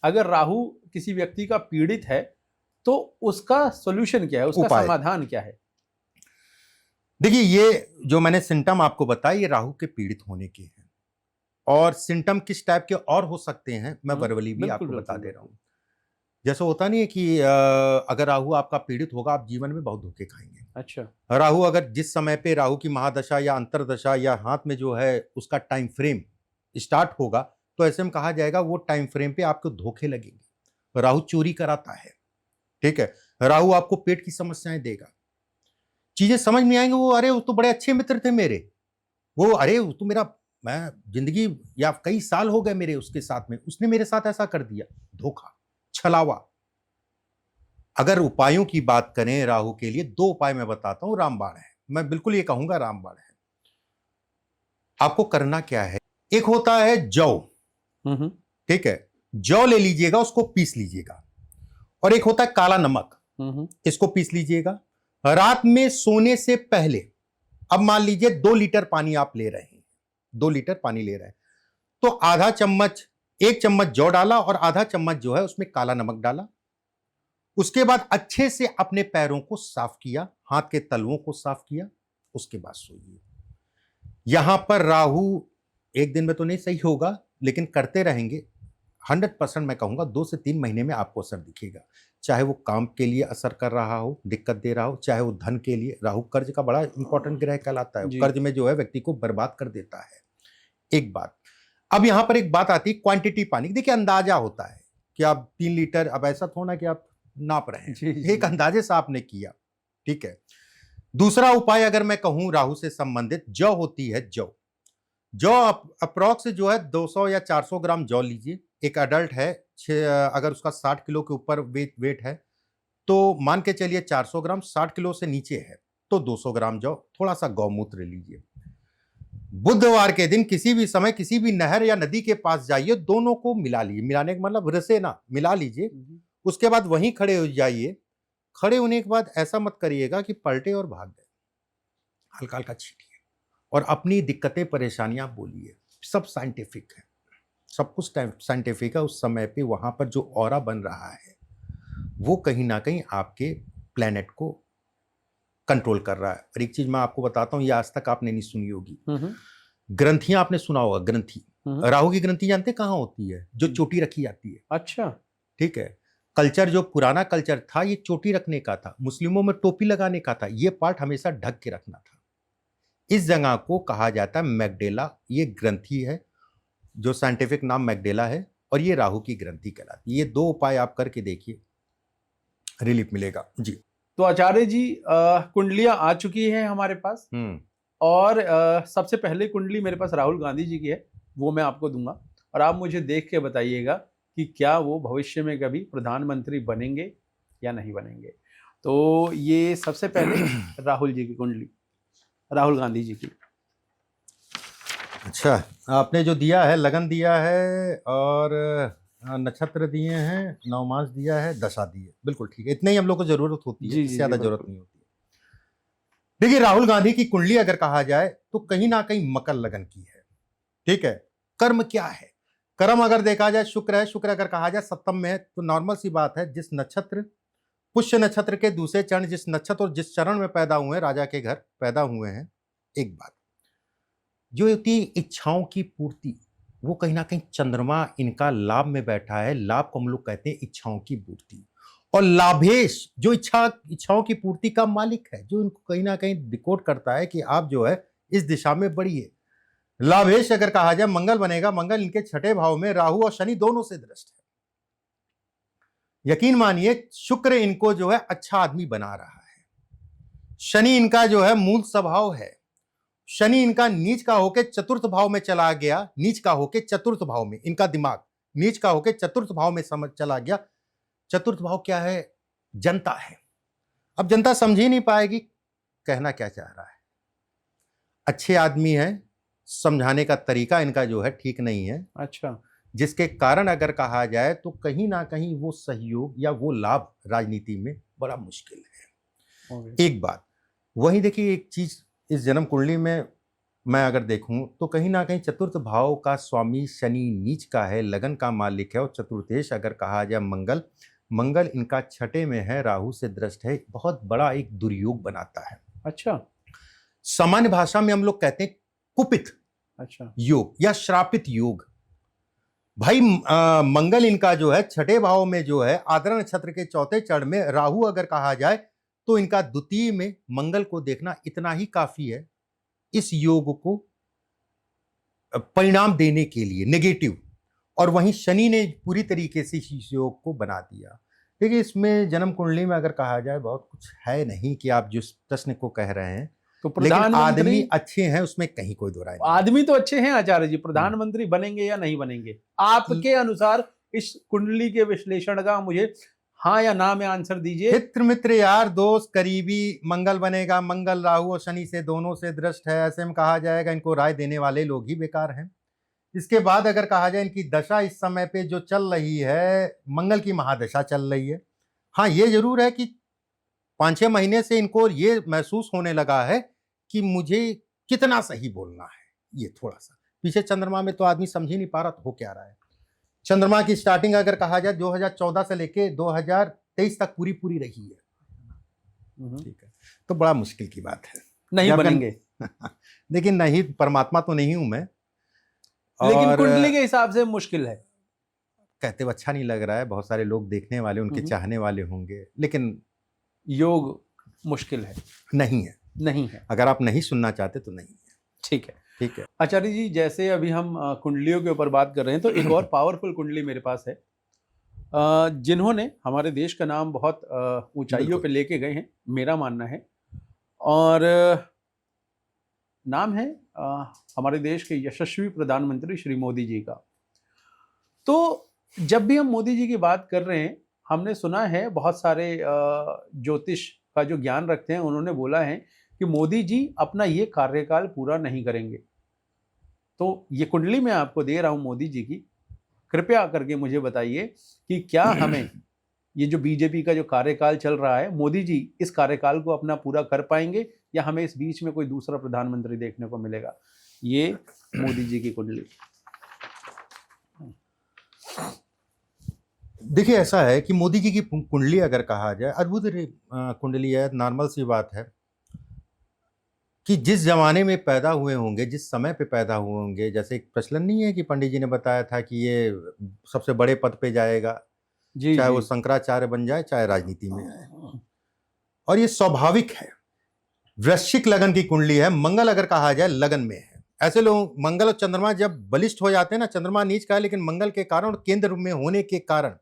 अगर राहु किसी व्यक्ति का पीड़ित है तो उसका सॉल्यूशन क्या है, उसका उपाय। समाधान क्या है? देखिए, ये जो मैंने सिम्टम आपको बताया ये राहु के पीड़ित होने के हैं, और सिम्टम किस टाइप के और हो सकते हैं मैं वर्बली भी बिल्कुल, आपको बता बिल्कुल, दे रहा हूं। जैसे होता नहीं है कि अगर राहु आपका पीड़ित होगा आप जीवन में बहुत धोखे खाएंगे। अच्छा, राहु अगर जिस समय पे राहु की महादशा या अंतरदशा या हाथ में जो है उसका टाइम फ्रेम स्टार्ट होगा तो ऐसे में कहा जाएगा वो टाइम फ्रेम पे आपको धोखे लगेंगे। राहु चोरी कराता है, ठीक है। राहु आपको पेट की समस्याएं देगा, चीजें समझ में आएंगे, वो अरे वो तो बड़े अच्छे मित्र थे मेरे, वो अरे वो तो मेरा, मैं जिंदगी या कई साल हो गए मेरे उसके साथ में, उसने मेरे साथ ऐसा कर दिया। धोखा, छलावा। अगर उपायों की बात करें राहु के लिए, 2 उपाय मैं बताता हूं, रामबाण है, मैं बिल्कुल ये कहूंगा रामबाण है। आपको करना क्या है, एक होता है जौ, ठीक है, जौ ले लीजिएगा, उसको पीस लीजिएगा, और एक होता है काला नमक, इसको पीस लीजिएगा। रात में सोने से पहले, अब मान लीजिए 2 लीटर पानी आप ले रहे हैं, 2 लीटर पानी ले रहे हैं, तो आधा चम्मच, 1 चम्मच जौ डाला और आधा चम्मच जो है उसमें काला नमक डाला। उसके बाद अच्छे से अपने पैरों को साफ किया, हाथ के तलवों को साफ किया, उसके बाद सोइए। यहां पर राहु एक दिन में तो नहीं सही होगा, लेकिन करते रहेंगे 100% मैं कहूंगा 2 से 3 महीने में आपको असर दिखेगा। चाहे वो काम के लिए असर कर रहा हो, दिक्कत दे रहा हो, चाहे वो धन के लिए। राहु कर्ज का बड़ा इंपॉर्टेंट ग्रह कहलाता है, कर्ज में जो है व्यक्ति को बर्बाद कर देता है। एक बात, अब यहां पर एक बात आती है क्वांटिटी पानी। देखिए अंदाजा होता है कि आप 3 लीटर, अब ऐसा थोड़ा कि आप नाप रहे हैं, एक अंदाजे से आपने किया, ठीक है। दूसरा उपाय अगर मैं कहूं राहु से संबंधित, जौ होती है, जौ अप्रोक्स जो है 200 या 400 ग्राम जौ लीजिए। एक अडल्ट है, अगर उसका 60 किलो के ऊपर वेट है तो मान के चलिए 400 ग्राम, 60 किलो से नीचे है तो 200 ग्राम जौ, थोड़ा सा गौमूत्र लीजिए। बुधवार के दिन किसी भी समय किसी भी नहर या नदी के पास जाइए, दोनों को मिला लीजिए, मिलाने का मतलब रसे ना, मिला लीजिए। उसके बाद वहीं खड़े हो जाइए। खड़े होने के बाद ऐसा मत करिएगा कि पलटे और भाग गए, हल्का हल्का छीटिए और अपनी दिक्कतें परेशानियां बोलिए। सब साइंटिफिक है, सब कुछ साइंटिफिक है। उस समय पे वहां पर जो ऑरा बन रहा है वो कहीं ना कहीं आपके प्लेनेट को कंट्रोल कर रहा है। और एक चीज मैं आपको बताता हूं, ये आज तक आपने नहीं सुनी होगी, ग्रंथियां आपने सुना होगा, ग्रंथि। राहु की ग्रंथि जानते कहां होती है? जो चोटी रखी जाती है। अच्छा, ठीक है। कल्चर, जो पुराना कल्चर था ये चोटी रखने का था, मुस्लिमों में टोपी लगाने का था, ये पार्ट हमेशा ढक के रखना था। इस जगह को कहा जाता है मैगडेला, ये ग्रंथि है, जो साइंटिफिक नाम मैगडेला है, और ये राहु की ग्रंथि कहलाती है। ये 2 उपाय आप करके देखिए, रिलीफ मिलेगा जी। तो आचार्य जी कुंडलियां आ चुकी हैं हमारे पास, और सबसे पहले कुंडली मेरे पास राहुल गांधी जी की है, वो मैं आपको दूंगा और आप मुझे देख के बताइएगा कि क्या वो भविष्य में कभी प्रधानमंत्री बनेंगे या नहीं बनेंगे। तो ये सबसे पहले राहुल जी की कुंडली, राहुल गांधी जी की। अच्छा, आपने जो दिया है, लगन दिया है और नक्षत्र दिए हैं, नवमास दिया है, दशा दी है, बिल्कुल ठीक है। इतने ही हम लोग को जरूरत होती है, इससे ज्यादा जरूरत नहीं होती है। देखिए राहुल गांधी की कुंडली अगर कहा जाए तो कहीं ना कहीं मकर लगन की है, ठीक है। कर्म क्या है? कर्म अगर देखा जाए शुक्र है, शुक्र अगर कहा जाए सप्तम में है तो नॉर्मल सी बात है, जिस नक्षत्र, पुष्य नक्षत्र के दूसरे चरण, जिस नक्षत्र और जिस चरण में पैदा हुए हैं, राजा के घर पैदा हुए हैं, एक बात जो होती इच्छाओं की पूर्ति, वो कहीं ना कहीं चंद्रमा इनका लाभ में बैठा है। लाभ को हम लोग कहते हैं इच्छाओं की पूर्ति, और लाभेश जो इच्छाओं की पूर्ति का मालिक है, जो इनको कहीं ना कहीं डिकोड करता है कि आप जो है इस दिशा में बढ़िए। लाभेश अगर कहा जाए मंगल बनेगा, मंगल इनके 6ठे भाव में, राहु और शनि दोनों से दृष्ट है। यकीन मानिए शुक्र इनको जो है अच्छा आदमी बना रहा है। शनि इनका जो है मूल स्वभाव है। शनि इनका नीच का होके चतुर्थ भाव में चला गया, नीच का होके चतुर्थ भाव में, इनका दिमाग नीच का होके चतुर्थ भाव में समझ चला गया। चतुर्थ भाव क्या है? जनता है। अब जनता समझ ही नहीं पाएगी कहना क्या चाह रहा है। अच्छे आदमी है, समझाने का तरीका इनका जो है ठीक नहीं है, अच्छा। जिसके कारण अगर कहा जाए तो कहीं ना कहीं वो सहयोग या वो लाभ राजनीति में बड़ा मुश्किल है। एक बात वही देखिए, एक चीज इस जन्म कुंडली में मैं अगर देखूं तो कहीं ना कहीं चतुर्थ भाव का स्वामी शनि नीच का है, लगन का मालिक है, और चतुर्थेश अगर कहा जाए मंगल, मंगल इनका छठे में है, राहु से दृष्ट है, बहुत बड़ा एक दुर्योग बनाता है। अच्छा। सामान्य भाषा में हम लोग कहते हैं कुपित अच्छा। योग या श्रापित योग। भाई मंगल इनका जो है छठे भाव में जो है आद्रा नक्षत्र के चौथे चरण में, राहु अगर कहा जाए तो इनका द्वितीय में मंगल को देखना इतना ही काफी है इस योग को परिणाम देने के लिए नेगेटिव, और वहीं शनि ने पूरी तरीके से इस योग को बना दिया। देखिए इसमें जन्म कुंडली में अगर कहा जाए बहुत कुछ है नहीं कि आप जिस प्रश्न को कह रहे हैं, तो लेकिन प्रधानमंत्री आदमी अच्छे हैं उसमें कहीं कोई दो राय नहीं। आदमी तो अच्छे हैं आचार्य जी, प्रधानमंत्री बनेंगे या नहीं बनेंगे आपके अनुसार? इस कुंडली के विश्लेषण का मुझे हाँ या ना में आंसर दीजिए। हित्र मित्र यार दोस्त करीबी मंगल बनेगा, मंगल राहु और शनि से दोनों से दृष्ट है, ऐसे में कहा जाएगा इनको राय देने वाले लोग ही बेकार हैं। इसके बाद अगर कहा जाए इनकी दशा इस समय पे जो चल रही है, मंगल की महादशा चल रही है। हाँ ये जरूर है कि 5-6 महीने से इनको ये महसूस होने लगा है कि मुझे कितना सही बोलना है। ये थोड़ा सा पीछे चंद्रमा में तो आदमी समझ ही नहीं पा रहा हो क्या रहा है। चंद्रमा की स्टार्टिंग अगर कहा जाए 2014 से लेके 2023 तक पूरी रही है। ठीक है, तो बड़ा मुश्किल की बात है। नहीं बनेंगे लेकिन नहीं, परमात्मा तो नहीं हूं मैं, लेकिन कुंडली के हिसाब से मुश्किल है। कहते हुए अच्छा नहीं लग रहा है, बहुत सारे लोग देखने वाले उनके चाहने वाले होंगे, लेकिन योग मुश्किल है। नहीं है, नहीं है। अगर आप नहीं सुनना चाहते तो नहीं है। ठीक है, ठीक है आचार्य जी, जैसे अभी हम कुंडलियों के ऊपर बात कर रहे हैं, तो एक और पावरफुल कुंडली मेरे पास है जिन्होंने हमारे देश का नाम बहुत ऊंचाइयों पे लेके गए हैं, मेरा मानना है। और नाम है हमारे देश के यशस्वी प्रधानमंत्री श्री मोदी जी का। तो जब भी हम मोदी जी की बात कर रहे हैं, हमने सुना है बहुत सारे ज्योतिष का जो ज्ञान रखते हैं, उन्होंने बोला है कि मोदी जी अपना ये कार्यकाल पूरा नहीं करेंगे। तो ये कुंडली मैं आपको दे रहा हूं मोदी जी की, कृपया करके मुझे बताइए कि क्या हमें ये जो बीजेपी का जो कार्यकाल चल रहा है, मोदी जी इस कार्यकाल को अपना पूरा कर पाएंगे या हमें इस बीच में कोई दूसरा प्रधानमंत्री देखने को मिलेगा? ये मोदी जी की कुंडली। देखिए ऐसा है कि मोदी जी की कुंडली अगर कहा जाए अद्भुत कुंडली है। नॉर्मल सी बात है कि जिस जमाने में पैदा हुए होंगे, जिस समय पे पैदा हुए होंगे, जैसे एक प्रचलन नहीं है कि पंडित जी ने बताया था कि ये सबसे बड़े पद पे जाएगा, चाहे वो शंकराचार्य बन जाए चाहे राजनीति में आए, और ये स्वाभाविक है। वृश्चिक लगन की कुंडली है, मंगल अगर कहा जाए लगन में है। ऐसे लोग, मंगल और चंद्रमा जब बलिष्ठ हो जाते हैं ना, चंद्रमा नीच का है लेकिन मंगल के कारण और केंद्र में होने के कारण,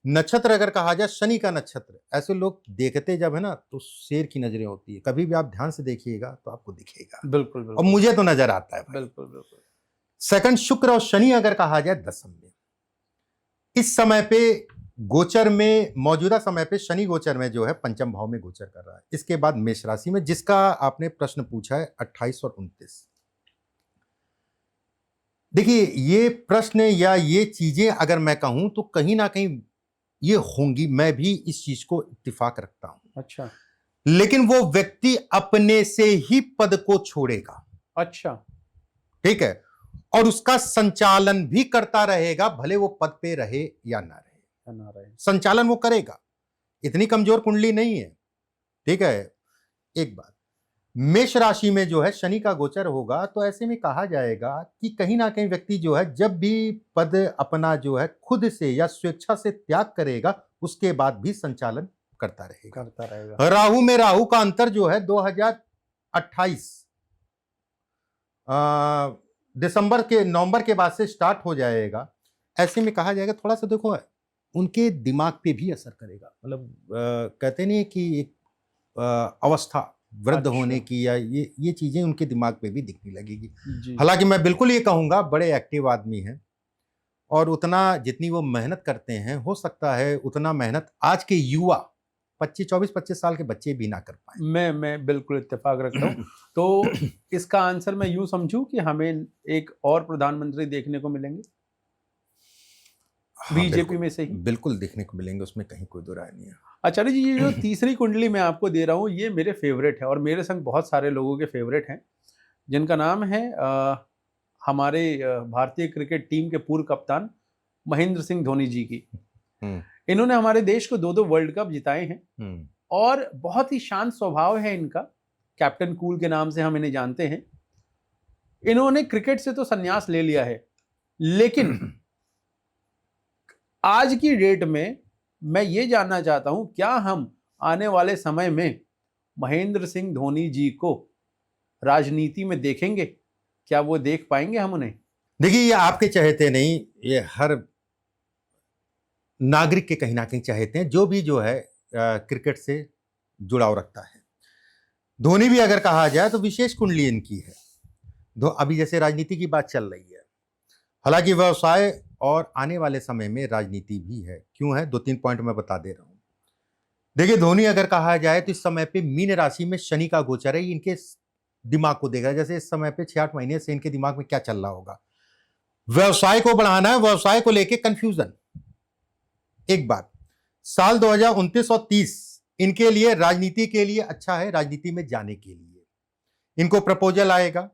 नक्षत्र अगर कहा जाए शनि का नक्षत्र, ऐसे लोग देखते जब है ना तो शेर की नजरें होती है। कभी भी आप ध्यान से देखिएगा तो आपको दिखेगा। बिल्कुल बिल्कुल, और मुझे तो नजर आता है भाई। बिल्कुल बिल्कुल। सेकंड, शुक्र और शनि अगर कहा जाए दशम में, इस समय पे गोचर में, मौजूदा समय पे शनि गोचर में जो है पंचम भाव में गोचर कर रहा है। इसके बाद मेष राशि में, जिसका आपने प्रश्न पूछा है 28 और 29। देखिए ये प्रश्न या ये चीजें अगर मैं कहूं तो कहीं ना कहीं ये होंगी, मैं भी इस चीज को इत्तिफाक रखता हूं। अच्छा, लेकिन वो व्यक्ति अपने से ही पद को छोड़ेगा। अच्छा, ठीक है, और उसका संचालन भी करता रहेगा, भले वो पद पे रहे या ना रहे, संचालन वो करेगा। इतनी कमजोर कुंडली नहीं है। ठीक है, एक बात, मेष राशि में जो है शनि का गोचर होगा, तो ऐसे में कहा जाएगा कि कहीं ना कहीं व्यक्ति जो है जब भी पद अपना जो है खुद से या स्वेच्छा से त्याग करेगा, उसके बाद भी संचालन करता रहेगा। राहु में राहु का अंतर जो है 2028 दिसंबर के, नवंबर के बाद से स्टार्ट हो जाएगा। ऐसे में कहा जाएगा थोड़ा सा देखो उनके दिमाग पे भी असर करेगा। मतलब कहते नहीं है कि एक अवस्था वृद्ध होने की या ये चीजें उनके दिमाग पे भी दिखने लगेगी। हालांकि मैं बिल्कुल ये कहूंगा बड़े एक्टिव आदमी हैं, और उतना जितनी वो मेहनत करते हैं, हो सकता है उतना मेहनत आज के युवा 24-25 साल के बच्चे भी ना कर पाए। मैं बिल्कुल इत्तेफाक रखता हूँ। तो इसका आंसर मैं यूं समझूं कि हमें एक और प्रधानमंत्री देखने को मिलेंगे हाँ, बीजेपी में से ही। बिल्कुल देखने को मिलेंगे, उसमें कहीं कोई दो राय नहीं है। आचार्य जी, ये जो तीसरी कुंडली मैं आपको दे रहा हूँ ये मेरे फेवरेट है और मेरे संग बहुत सारे लोगों के फेवरेट हैं, जिनका नाम है हमारे भारतीय क्रिकेट टीम के पूर्व कप्तान महेंद्र सिंह धोनी जी की। इन्होंने हमारे देश को 2-2 वर्ल्ड कप जिताए हैं और बहुत ही शांत स्वभाव है इनका। कैप्टन कूल के नाम से हम इन्हें जानते हैं। इन्होंने क्रिकेट से तो संन्यास ले लिया है, लेकिन आज की डेट में मैं ये जानना चाहता हूं, क्या हम आने वाले समय में महेंद्र सिंह धोनी जी को राजनीति में देखेंगे? क्या वो देख पाएंगे हम उन्हें? देखिए, ये आपके चहेते नहीं, ये हर नागरिक के कहीं ना कहीं चहेते हैं, जो भी जो है क्रिकेट से जुड़ाव रखता है। धोनी भी अगर कहा जाए तो विशेष कुंडली इनकी है। अभी जैसे राजनीति की बात चल रही है, हालांकि व्यवसाय और आने वाले समय में राजनीति भी है। क्यों है? 2-3 पॉइंट मैं बता दे रहा हूं। देखिए, धोनी अगर कहा जाए तो इस समय पे मीन राशि में शनि का गोचर है, इनके दिमाग को देगा। जैसे इस समय पे 6-8 महीने से इनके दिमाग में क्या चल रहा होगा, व्यवसाय को बढ़ाना है, व्यवसाय को लेके कंफ्यूजन। एक बात, साल 2029 और 30 इनके लिए राजनीति के लिए अच्छा है, राजनीति में जाने के लिए इनको प्रपोजल आएगा,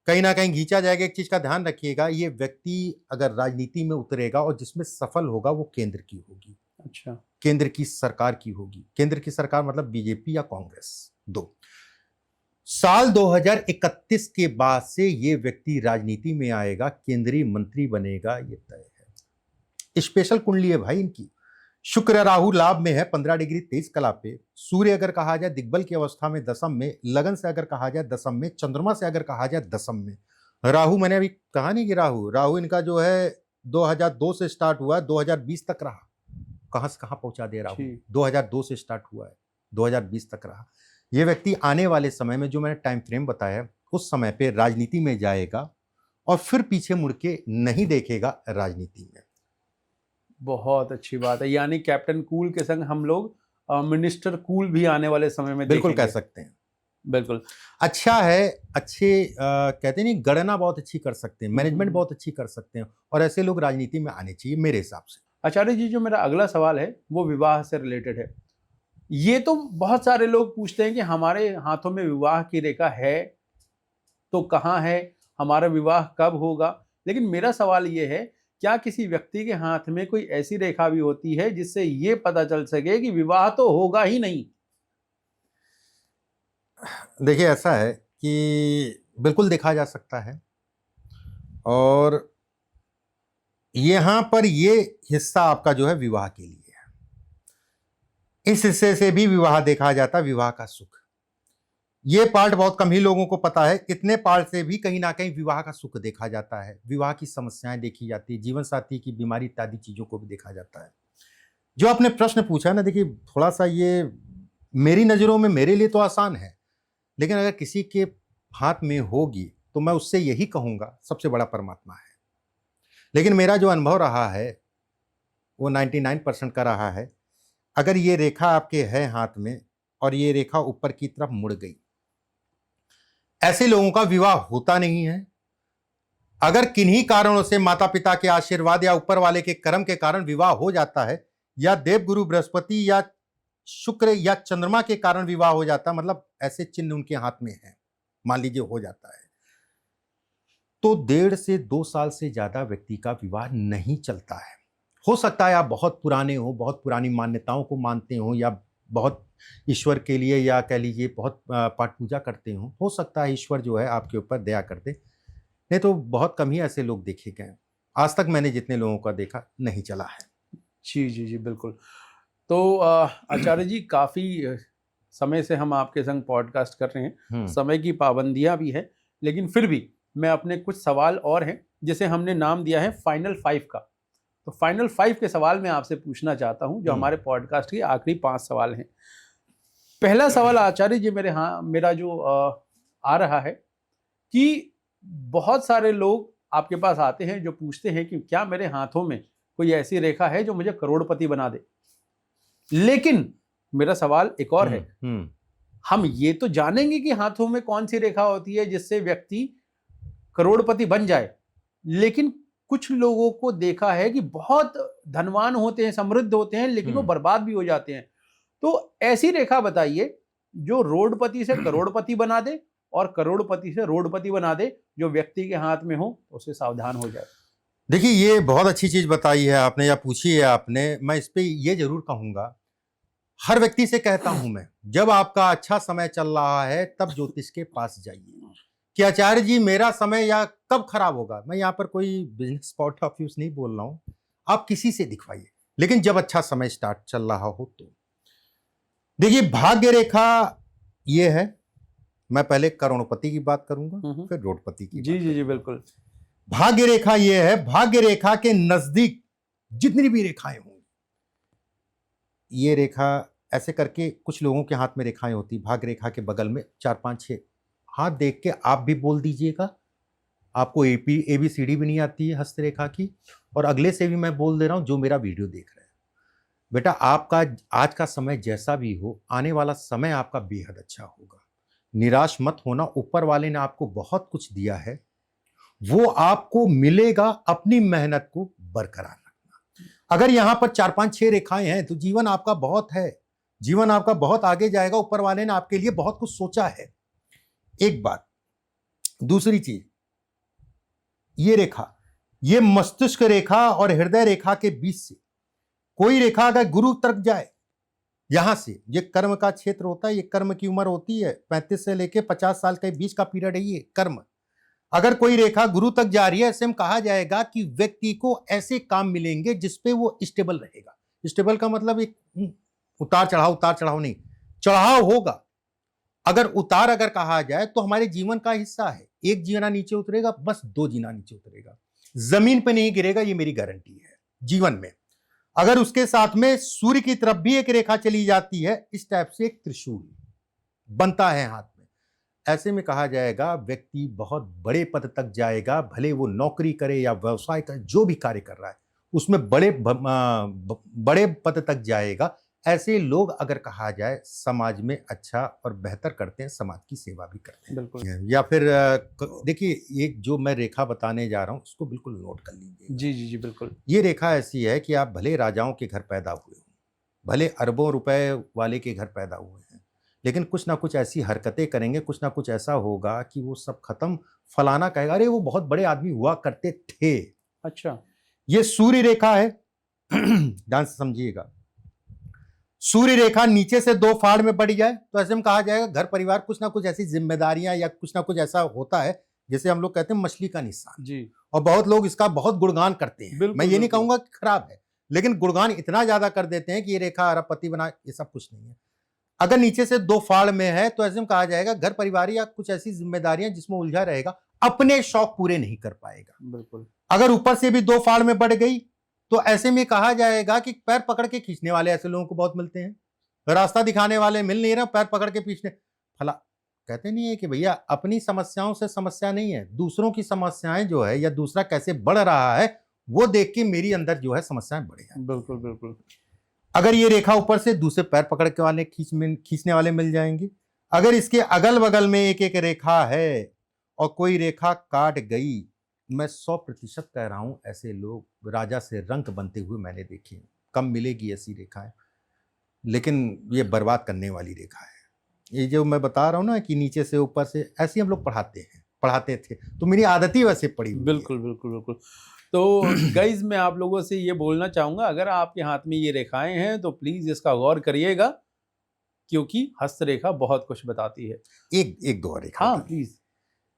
कहीं ना कहीं खींचा जाएगा। एक चीज का ध्यान रखिएगा, ये व्यक्ति अगर राजनीति में उतरेगा और जिसमें सफल होगा वो केंद्र की होगी। अच्छा, केंद्र की सरकार की होगी। केंद्र की सरकार मतलब बीजेपी या कांग्रेस, दो। साल 2031 के बाद से ये व्यक्ति राजनीति में आएगा, केंद्रीय मंत्री बनेगा, ये तय है। स्पेशल कुंडली है भाई इनकी। शुक्र राहु लाभ में है 15 डिग्री 23 कला पे। सूर्य अगर कहा जाए दिग्बल की अवस्था में दशम में, लगन से अगर कहा जाए दशम में, चंद्रमा से अगर कहा जाए दशम में। राहु, मैंने अभी कहा नहीं कि राहु इनका जो है 2002 से स्टार्ट हुआ है, 2020 तक रहा। कहां से कहां पहुंचा दे राहु, 2002 से स्टार्ट हुआ है, 2020 तक रहा। ये व्यक्ति आने वाले समय में, जो मैंने टाइम फ्रेम बताया, उस समय पे राजनीति में जाएगा और फिर पीछे मुड़ के नहीं देखेगा राजनीति में। बहुत अच्छी बात है। यानी कैप्टन कूल के संग हम लोग मिनिस्टर कूल भी आने वाले समय में बिल्कुल देखेंगे। कह सकते हैं। बिल्कुल अच्छा है, अच्छे कहते नहीं, गणना बहुत अच्छी कर सकते हैं, मैनेजमेंट बहुत अच्छी कर सकते हैं, और ऐसे लोग राजनीति में आने चाहिए मेरे हिसाब से। आचार्य जी, जो मेरा अगला सवाल है वो विवाह से रिलेटेड है। ये तो बहुत सारे लोग पूछते हैं कि हमारे हाथों में विवाह की रेखा है तो कहाँ है, हमारा विवाह कब होगा। लेकिन मेरा सवाल ये है, क्या किसी व्यक्ति के हाथ में कोई ऐसी रेखा भी होती है जिससे ये पता चल सके कि विवाह तो होगा ही नहीं? देखिए, ऐसा है कि बिल्कुल देखा जा सकता है, और यहां पर ये हिस्सा आपका जो है विवाह के लिए है। इस हिस्से से भी विवाह देखा जाता है, विवाह का सुख। ये पार्ट बहुत कम ही लोगों को पता है। इतने पार्ट से भी कहीं ना कहीं विवाह का सुख देखा जाता है, विवाह की समस्याएं देखी जाती है, जीवन साथी की बीमारी इत्यादि चीजों को भी देखा जाता है। जो आपने प्रश्न पूछा है ना, देखिए थोड़ा सा ये मेरी नजरों में, मेरे लिए तो आसान है, लेकिन अगर किसी के हाथ में होगी तो मैं उससे यही कहूंगा, सबसे बड़ा परमात्मा है। लेकिन मेरा जो अनुभव रहा है वो 99% का रहा है। अगर ये रेखा आपके है हाथ में और ये रेखा ऊपर की तरफ मुड़ गई, ऐसे लोगों का विवाह होता नहीं है। अगर किन्हीं कारणों से, माता पिता के आशीर्वाद या ऊपर वाले के कर्म के कारण विवाह हो जाता है, या देवगुरु बृहस्पति या शुक्र या चंद्रमा के कारण विवाह हो जाता है, मतलब ऐसे चिन्ह उनके हाथ में है, मान लीजिए हो जाता है, तो 1.5 से 2 साल से ज्यादा व्यक्ति का विवाह नहीं चलता है। हो सकता है आप बहुत पुराने हो, बहुत पुरानी मान्यताओं को मानते हो, या बहुत ईश्वर के लिए, या कह लीजिए बहुत पाठ पूजा करते हो सकता है ईश्वर जो है आपके ऊपर दया कर दे। नहीं तो बहुत कम ही ऐसे लोग देखे गए। आज तक मैंने जितने लोगों का देखा, नहीं चला है। जी जी जी, बिल्कुल। तो आचार्य जी, काफ़ी समय से हम आपके संग पॉडकास्ट कर रहे हैं, समय की पाबंदियां भी है, लेकिन फिर भी मैं अपने कुछ सवाल और हैं जिसे हमने नाम दिया है फाइनल 5 का। तो फाइनल 5 के सवाल मैं आपसे पूछना चाहता हूं, जो हमारे पॉडकास्ट के आखिरी 5 सवाल हैं। पहला सवाल आचार्य जी, मेरा जो आ रहा है कि बहुत सारे लोग आपके पास आते हैं जो पूछते हैं कि क्या मेरे हाथों में कोई ऐसी रेखा है जो मुझे करोड़पति बना दे। लेकिन मेरा सवाल एक और है, हम ये तो जानेंगे कि हाथों में कौन सी रेखा होती है जिससे व्यक्ति करोड़पति बन जाए, लेकिन कुछ लोगों को देखा है कि बहुत धनवान होते हैं, समृद्ध होते हैं, लेकिन वो बर्बाद भी हो जाते हैं। तो ऐसी रेखा बताइए जो रोडपति से करोड़पति बना दे और करोड़पति से रोडपति बना दे, जो व्यक्ति के हाथ में हो उससे सावधान हो जाए। देखिए, ये बहुत अच्छी चीज बताई है आपने या पूछी है आपने। मैं इस पे ये जरूर कहूंगा, हर व्यक्ति से कहता हूं मैं, जब आपका अच्छा समय चल रहा है तब ज्योतिष के पास जाइए कि आचार्य जी मेरा समय या कब खराब होगा। मैं यहाँ पर कोई बिजनेस पॉइंट ऑफ व्यू नहीं बोल रहा हूं, आप किसी से दिखवाइए, लेकिन जब अच्छा समय स्टार्ट चल रहा हो तो। देखिए, भाग्य रेखा ये है, मैं पहले करोड़पति की बात करूंगा फिर रोडपति की। जी बिल्कुल। भाग्य रेखा ये है, भाग्य रेखा के नजदीक जितनी भी रेखाएं होंगी, ये रेखा ऐसे करके कुछ लोगों के हाथ में रेखाएं होती, भाग्य रेखा के बगल में 4 5 6 हाथ देख के आप भी बोल दीजिएगा। आपको ABCD भी नहीं आती है हस्तरेखा की, और अगले से भी मैं बोल दे रहा हूं जो मेरा वीडियो देख रहे हैं, बेटा आपका आज का समय जैसा भी हो, आने वाला समय आपका बेहद अच्छा होगा। निराश मत होना, ऊपर वाले ने आपको बहुत कुछ दिया है, वो आपको मिलेगा। अपनी मेहनत को बरकरार रखना। अगर यहां पर 4 5 6 रेखाएं हैं तो जीवन आपका बहुत है, जीवन आपका बहुत आगे जाएगा। ऊपर वाले ने आपके लिए बहुत कुछ सोचा है, एक बात। दूसरी चीज, ये रेखा, ये मस्तिष्क रेखा और हृदय रेखा के बीच से कोई रेखा अगर गुरु तक जाए, यहां से, ये कर्म का क्षेत्र होता है, ये कर्म की उम्र होती है 35 से लेके 50 साल के बीच का पीरियड है ये कर्म। अगर कोई रेखा गुरु तक जा रही है, ऐसे में कहा जाएगा कि व्यक्ति को ऐसे काम मिलेंगे जिसपे वो स्टेबल रहेगा। स्टेबल का मतलब एक उतार चढ़ाव नहीं, चढ़ाव होगा। अगर कहा जाए तो हमारे जीवन का हिस्सा है। एक जीना नीचे उतरेगा, बस 2 जीना नीचे उतरेगा, जमीन पे नहीं गिरेगा, ये मेरी गारंटी है जीवन में। अगर उसके साथ में सूर्य की तरफ भी एक रेखा चली जाती है, इस टाइप से एक त्रिशूल बनता है हाथ में, ऐसे में कहा जाएगा व्यक्ति बहुत बड़े पद तक जाएगा। भले वो नौकरी करे या व्यवसाय करे, जो भी कार्य कर रहा है उसमें बड़े पद तक जाएगा। ऐसे लोग अगर कहा जाए समाज में अच्छा और बेहतर करते हैं, समाज की सेवा भी करते हैं। या फिर देखिए, एक जो मैं रेखा बताने जा रहा हूं उसको बिल्कुल नोट कर लीजिए। जी बिल्कुल। ये रेखा ऐसी है कि आप भले राजाओं के घर पैदा हुए हो, भले अरबों रुपए वाले के घर पैदा हुए हैं, लेकिन कुछ ना कुछ ऐसी हरकतें करेंगे, कुछ ना कुछ ऐसा होगा कि वो सब खत्म। फलाना कहेगा अरे वो बहुत बड़े आदमी हुआ करते थे। अच्छा, ये सूर्य रेखा है, ध्यान से समझिएगा। सूर्य रेखा नीचे से 2 फाड़ में बढ़ जाए तो ऐसे में कहा जाएगा घर परिवार कुछ ना कुछ ऐसी जिम्मेदारियां या कुछ ना कुछ ऐसा होता है, जैसे हम लोग कहते हैं मछली का निशान जी। और बहुत लोग इसका बहुत गुणगान करते हैं। मैं ये नहीं कहूंगा कि खराब है, लेकिन गुणगान इतना ज्यादा कर देते हैं कि ये रेखा अरबपति बना, ये सब कुछ नहीं है। अगर नीचे से 2 फाड़ में है तो ऐसे में कहा जाएगा घर परिवार या कुछ ऐसी जिम्मेदारियां जिसमें उलझा रहेगा, अपने शौक पूरे नहीं कर पाएगा। बिल्कुल। अगर ऊपर से भी 2 फाड़ में बढ़ गई तो ऐसे में कहा जाएगा कि पैर पकड़ के खींचने वाले ऐसे लोगों को बहुत मिलते हैं। रास्ता दिखाने वाले मिल नहीं रहे, पैर पकड़ के पीछे फला। कहते नहीं है कि भैया अपनी समस्याओं से समस्या नहीं है, दूसरों की समस्याएं जो है या दूसरा कैसे बढ़ रहा है वो देख के मेरी अंदर जो है समस्याएं बढ़े हैं। बिल्कुल बिल्कुल। अगर ये रेखा ऊपर से दूसरे पैर पकड़ के वाले खींचने वाले मिल जाएंगे। अगर इसके अगल बगल में एक एक रेखा है और कोई रेखा काट गई, मैं 100% कह रहा हूं ऐसे लोग राजा से रंक बनते हुए मैंने देखे। कम मिलेगी ऐसी रेखाएं, लेकिन ये बर्बाद करने वाली रेखा है। ये जो मैं बता रहा हूं ना कि नीचे से ऊपर से, ऐसे हम लोग पढ़ाते थे, तो मेरी आदत ही वैसे पड़ी हुई। बिल्कुल बिल्कुल बिल्कुल। तो गाइज मैं आप लोगों से ये बोलना चाहूंगा, अगर आपके हाथ में ये रेखाएं हैं तो प्लीज इसका गौर करिएगा, क्योंकि हस्तरेखा बहुत कुछ बताती है। एक दो रेखा, हाँ प्लीज।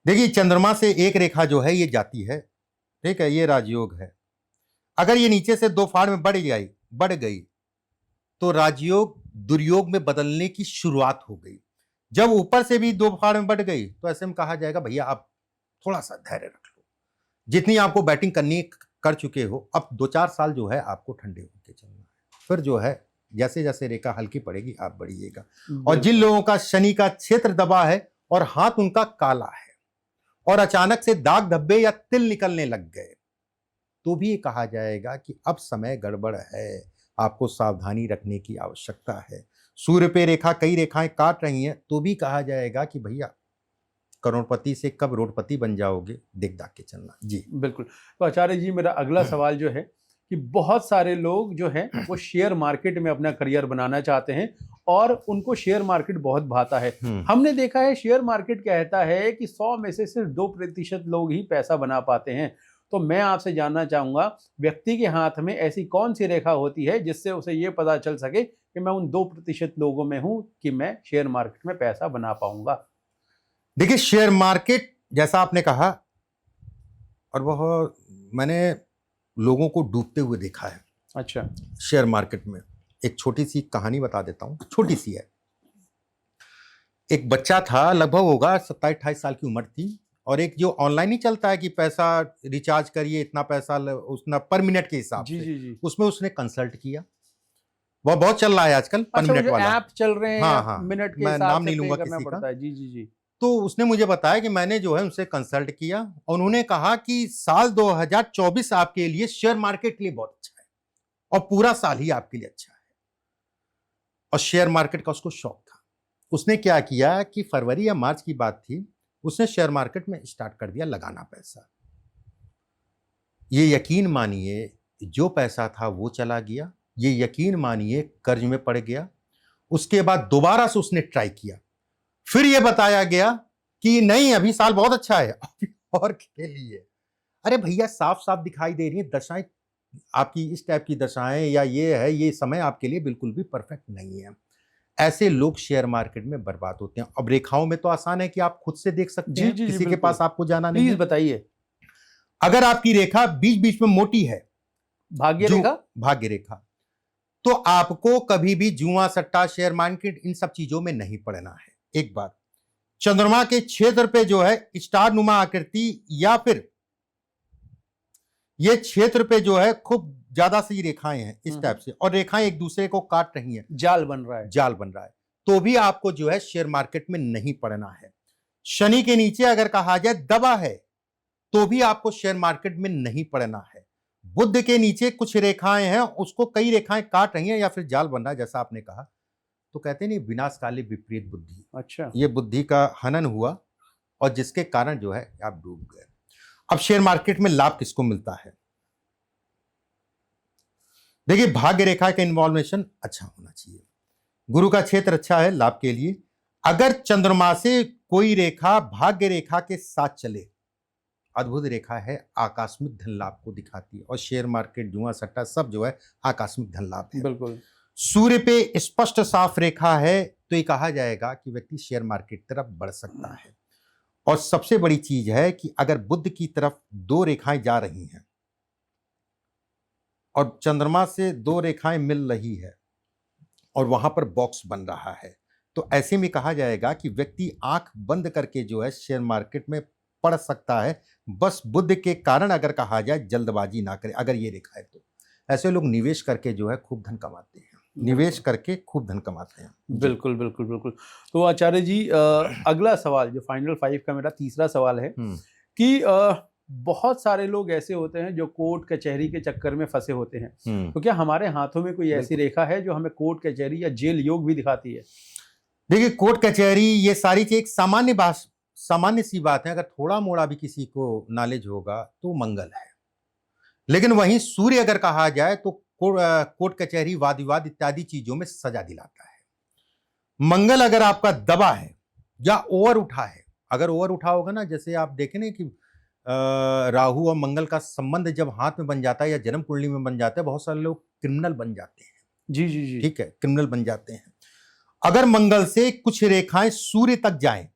देखिए, चंद्रमा से एक रेखा जो है ये जाती है, ठीक है, ये राजयोग है। अगर ये नीचे से 2 फाड़ में बढ़ गई तो राजयोग दुर्योग में बदलने की शुरुआत हो गई। जब ऊपर से भी 2 फाड़ में बढ़ गई तो ऐसे में कहा जाएगा भैया आप थोड़ा सा धैर्य रख लो, जितनी आपको बैटिंग करनी कर चुके हो, अब 2-4 साल जो है आपको ठंडे होके चलना है। फिर जो है जैसे जैसे रेखा हल्की पड़ेगी आप बढ़िएगा। और जिन लोगों का शनि का क्षेत्र दबा है और हाथ उनका काला है और अचानक से दाग धब्बे या तिल निकलने लग गए, तो भी ये कहा जाएगा कि अब समय गड़बड़ है, आपको सावधानी रखने की आवश्यकता है। सूर्य पे रेखा कई रेखाएं काट रही हैं तो भी कहा जाएगा कि भैया करोड़पति से कब रोडपति बन जाओगे, देख दाख के चलना। जी बिल्कुल। तो आचार्य जी, मेरा अगला सवाल जो है कि बहुत सारे लोग जो हैं वो शेयर मार्केट में अपना करियर बनाना चाहते हैं और उनको शेयर मार्केट बहुत भाता है। हमने देखा है शेयर मार्केट कहता है कि 100 में से सिर्फ 2% लोग ही पैसा बना पाते हैं। तो मैं आपसे जानना चाहूंगा, व्यक्ति के हाथ में ऐसी कौन सी रेखा होती है जिससे उसे ये पता चल सके कि मैं उन 2% लोगों में हूं कि मैं शेयर मार्केट में पैसा बना पाऊंगा? देखिए, शेयर मार्केट जैसा आपने कहा, और वह मैंने लोगों को डूबते हुए देखा है। अच्छा। शेयर मार्केट में एक छोटी सी कहानी बता देता हूं, छोटी सी है। एक बच्चा था, लगभग होगा 27-28 साल की उम्र थी, और एक जो ऑनलाइन ही चलता है कि पैसा रिचार्ज करिए, इतना पैसा उतना पर मिनट के हिसाब जी से, जी जी। उसमें उसने कंसल्ट किया। वह बहुत चल रहा है आजकल, पर अच्छा, वो मिनट जो वाला। ऐप चल रहे हैं, हाँ हाँ, मिनट के मैं हिसाब नाम से नहीं लूंगा पे करना किसी का। पड़ता है। जी जी जी। तो उसने मुझे बताया कि मैंने जो है उनसे कंसल्ट किया और उन्होंने कहा कि साल 2024 आपके लिए शेयर मार्केट के लिए बहुत अच्छा है और पूरा साल ही आपके लिए अच्छा है। और शेयर मार्केट का उसको शौक था। उसने क्या किया कि फरवरी या मार्च की बात थी, उसने शेयर मार्केट में स्टार्ट कर दिया लगाना पैसा। ये यकीन मानिए, जो पैसा था वो चला गया, ये यकीन मानिए कर्ज में पड़ गया। उसके बाद दोबारा से उसने ट्राई किया, फिर ये बताया गया कि नहीं अभी साल बहुत अच्छा है, अभी और के लिए। अरे भैया, साफ साफ दिखाई दे रही है दशाएं आपकी, इस टाइप की दशाएं या ये है, ये समय आपके लिए बिल्कुल भी परफेक्ट नहीं है। ऐसे लोग शेयर मार्केट में बर्बाद होते हैं। अब रेखाओं में तो आसान है कि आप खुद से देख सकते हैं, जी जी, किसी के बिल्कुल। पास आपको जाना नहीं प्लीज है। बताइए। अगर आपकी रेखा बीच बीच में मोटी है, भाग्य रेखा। भाग्य रेखा, तो आपको कभी भी जुआ सट्टा शेयर मार्केट इन सब चीजों में नहीं पड़ना है। एक बात, चंद्रमा के क्षेत्र पे जो है स्टार नुमा आकृति या फिर ये क्षेत्र पे जो है खूब ज्यादा सी रेखाएं हैं इस टाइप से, और रेखाएं एक दूसरे को काट रही हैं, जाल बन रहा है, जाल बन रहा है, तो भी आपको जो है शेयर मार्केट में नहीं पड़ना है। शनि के नीचे अगर कहा जाए दबा है तो भी आपको शेयर मार्केट में नहीं पड़ना है। बुध के नीचे कुछ रेखाएं हैं, उसको कई रेखाएं काट रही हैं या फिर जाल बन रहा है, जैसा आपने कहा, तो कहते नहीं विनाशकाली विपरीत बुद्धि। अच्छा। ये बुद्धि का हनन हुआ और जिसके कारण जो है आप डूब गए। अब शेयर मार्केट में लाभ किसको मिलता है? देखिए, भाग्य रेखा का इन्वॉल्वेशन अच्छा होना चाहिए, गुरु का क्षेत्र अच्छा है लाभ के लिए। अगर चंद्रमा से कोई रेखा भाग्य रेखा के साथ चले, अद्भुत रेखा है, आकस्मिक धन लाभ को दिखाती है, और शेयर मार्केट जुआ सट्टा सब जो है आकस्मिक धन लाभ है। बिल्कुल। सूर्य पे स्पष्ट साफ रेखा है तो ये कहा जाएगा कि व्यक्ति शेयर मार्केट की तरफ बढ़ सकता है। और सबसे बड़ी चीज है कि अगर बुध की तरफ 2 रेखाएं जा रही हैं और चंद्रमा से 2 रेखाएं मिल रही है और वहां पर बॉक्स बन रहा है, तो ऐसे में कहा जाएगा कि व्यक्ति आंख बंद करके जो है शेयर मार्केट में पढ़ सकता है। बस बुध के कारण अगर कहा जाए जल्दबाजी ना करे, अगर ये रेखा है तो ऐसे लोग निवेश करके जो है खूब धन कमाते हैं, निवेश करके खूब धन कमाते हैं। बिल्कुल बिल्कुल बिल्कुल। तो आचार्य जी, अगला सवाल जो फाइनल 5 का मेरा तीसरा सवाल है कि बहुत सारे लोग ऐसे होते हैं जो कोर्ट कचहरी के चक्कर में फंसे होते हैं, तो क्या हमारे हाथों में कोई ऐसी रेखा है जो हमें कोर्ट कचहरी या जेल योग भी दिखाती है? देखिए, कोर्ट कचहरी ये सारी चीज सामान्य सी बात है, अगर थोड़ा मोड़ा भी किसी को नॉलेज होगा तो मंगल है। लेकिन वहीं सूर्य अगर कहा जाए तो कोर्ट कचहरी वाद विवाद इत्यादि चीजों में सजा दिलाता है। मंगल अगर आपका दबा है या ओवर उठा है, अगर ओवर उठा होगा ना, जैसे आप देखें ना कि राहु और मंगल का संबंध जब हाथ में बन जाता है या जन्म कुंडली में बन जाता है, बहुत सारे लोग क्रिमिनल बन जाते हैं। जी जी जी, ठीक है, क्रिमिनल बन जाते हैं। अगर मंगल से कुछ रेखाएं सूर्य तक जाएं,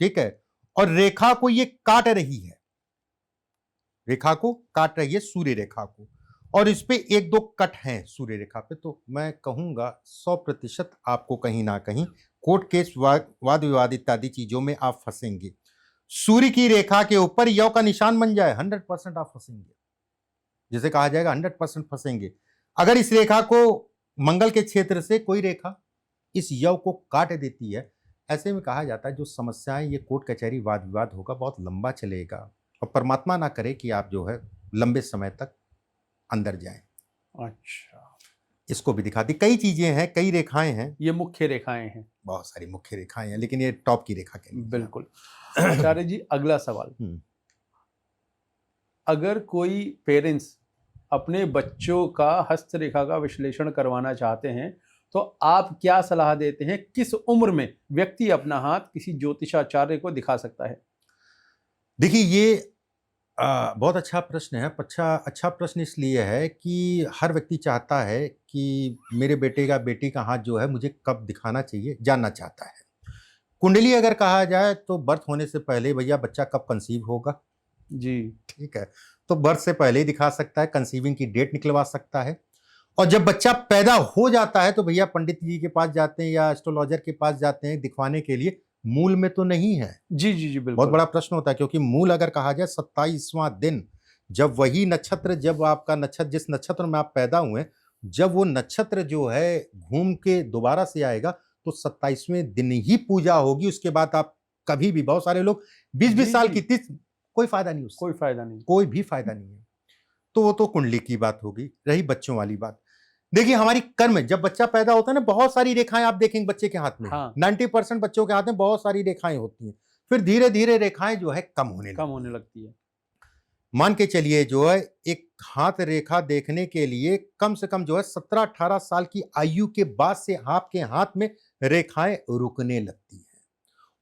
ठीक है, और रेखा को ये काट रही है, रेखा को काट रही है सूर्य रेखा को, और इस पे 1-2 कट हैं सूर्य रेखा पे, तो मैं कहूंगा 100% आपको कहीं ना कहीं कोर्ट केस वाद विवाद इत्यादि चीजों में आप फंसेंगे। सूर्य की रेखा के ऊपर यौ का निशान बन जाए, 100% आप फंसेंगे, जिसे कहा जाएगा 100% फंसेंगे। अगर इस रेखा को मंगल के क्षेत्र से कोई रेखा इस यौ को काट देती है, ऐसे में कहा जाता है जो समस्याएं ये कोर्ट कचहरी वाद विवाद होगा, बहुत लंबा चलेगा, और परमात्मा ना करे कि आप जो है लंबे समय तक अंदर जाएं। अच्छा, इसको भी दिखाती, कई चीजें हैं, कई रेखाएं हैं, ये मुख्य रेखाएं हैं, बहुत सारी मुख्य रेखाएं हैं, लेकिन ये टॉप की रेखा के लिए। बिल्कुल। आचार्य जी, अगला सवाल, अगर कोई पेरेंट्स अपने बच्चों का हस्तरेखा का विश्लेषण करवाना चाहते हैं तो आप क्या सलाह देते हैं, किस उम्र में व्यक्ति अपना हाथ किसी ज्योतिषाचार्य को दिखा सकता है? देखिए, ये बहुत अच्छा प्रश्न है। अच्छा प्रश्न इसलिए है कि हर व्यक्ति चाहता है कि मेरे बेटे का बेटी का हाथ जो है मुझे कब दिखाना चाहिए, जानना चाहता है। कुंडली अगर कहा जाए तो बर्थ होने से पहले भैया बच्चा कब कंसीव होगा जी, ठीक है, तो बर्थ से पहले ही दिखा सकता है, कंसीविंग की डेट निकलवा सकता है। और जब बच्चा पैदा हो जाता है तो भैया पंडित जी के पास जाते हैं या एस्ट्रोलॉजर के पास जाते हैं दिखवाने के लिए, मूल में तो नहीं है। जी जी जी, बिल्कुल। बहुत बड़ा प्रश्न होता है, क्योंकि मूल अगर कहा जाए 27वां दिन, जब वही नक्षत्र, जब आपका नक्षत्र, जिस नक्षत्र में आप पैदा हुए, जब वो नक्षत्र जो है घूम के दोबारा से आएगा तो 27वें दिन ही पूजा होगी। उसके बाद आप कभी भी, बहुत सारे लोग 20-20 साल की 30, कोई फायदा नहीं, उससे कोई फायदा नहीं, कोई भी फायदा नहीं है। तो वो तो कुंडली की बात होगी। रही बच्चों वाली बात, देखिए हमारी कर्म, जब बच्चा पैदा होता है ना, बहुत सारी रेखाएं आप देखेंगे बच्चे के हाथ में। हाँ। 90% बच्चों के हाथ में बहुत सारी रेखाएं होती हैं, फिर धीरे धीरे रेखाएं जो है कम होने लगती है। मान के चलिए जो है एक हाथ रेखा देखने के लिए कम से कम जो है 17-18 साल की आयु के बाद से आपके हाथ में रेखाएं रुकने लगती हैं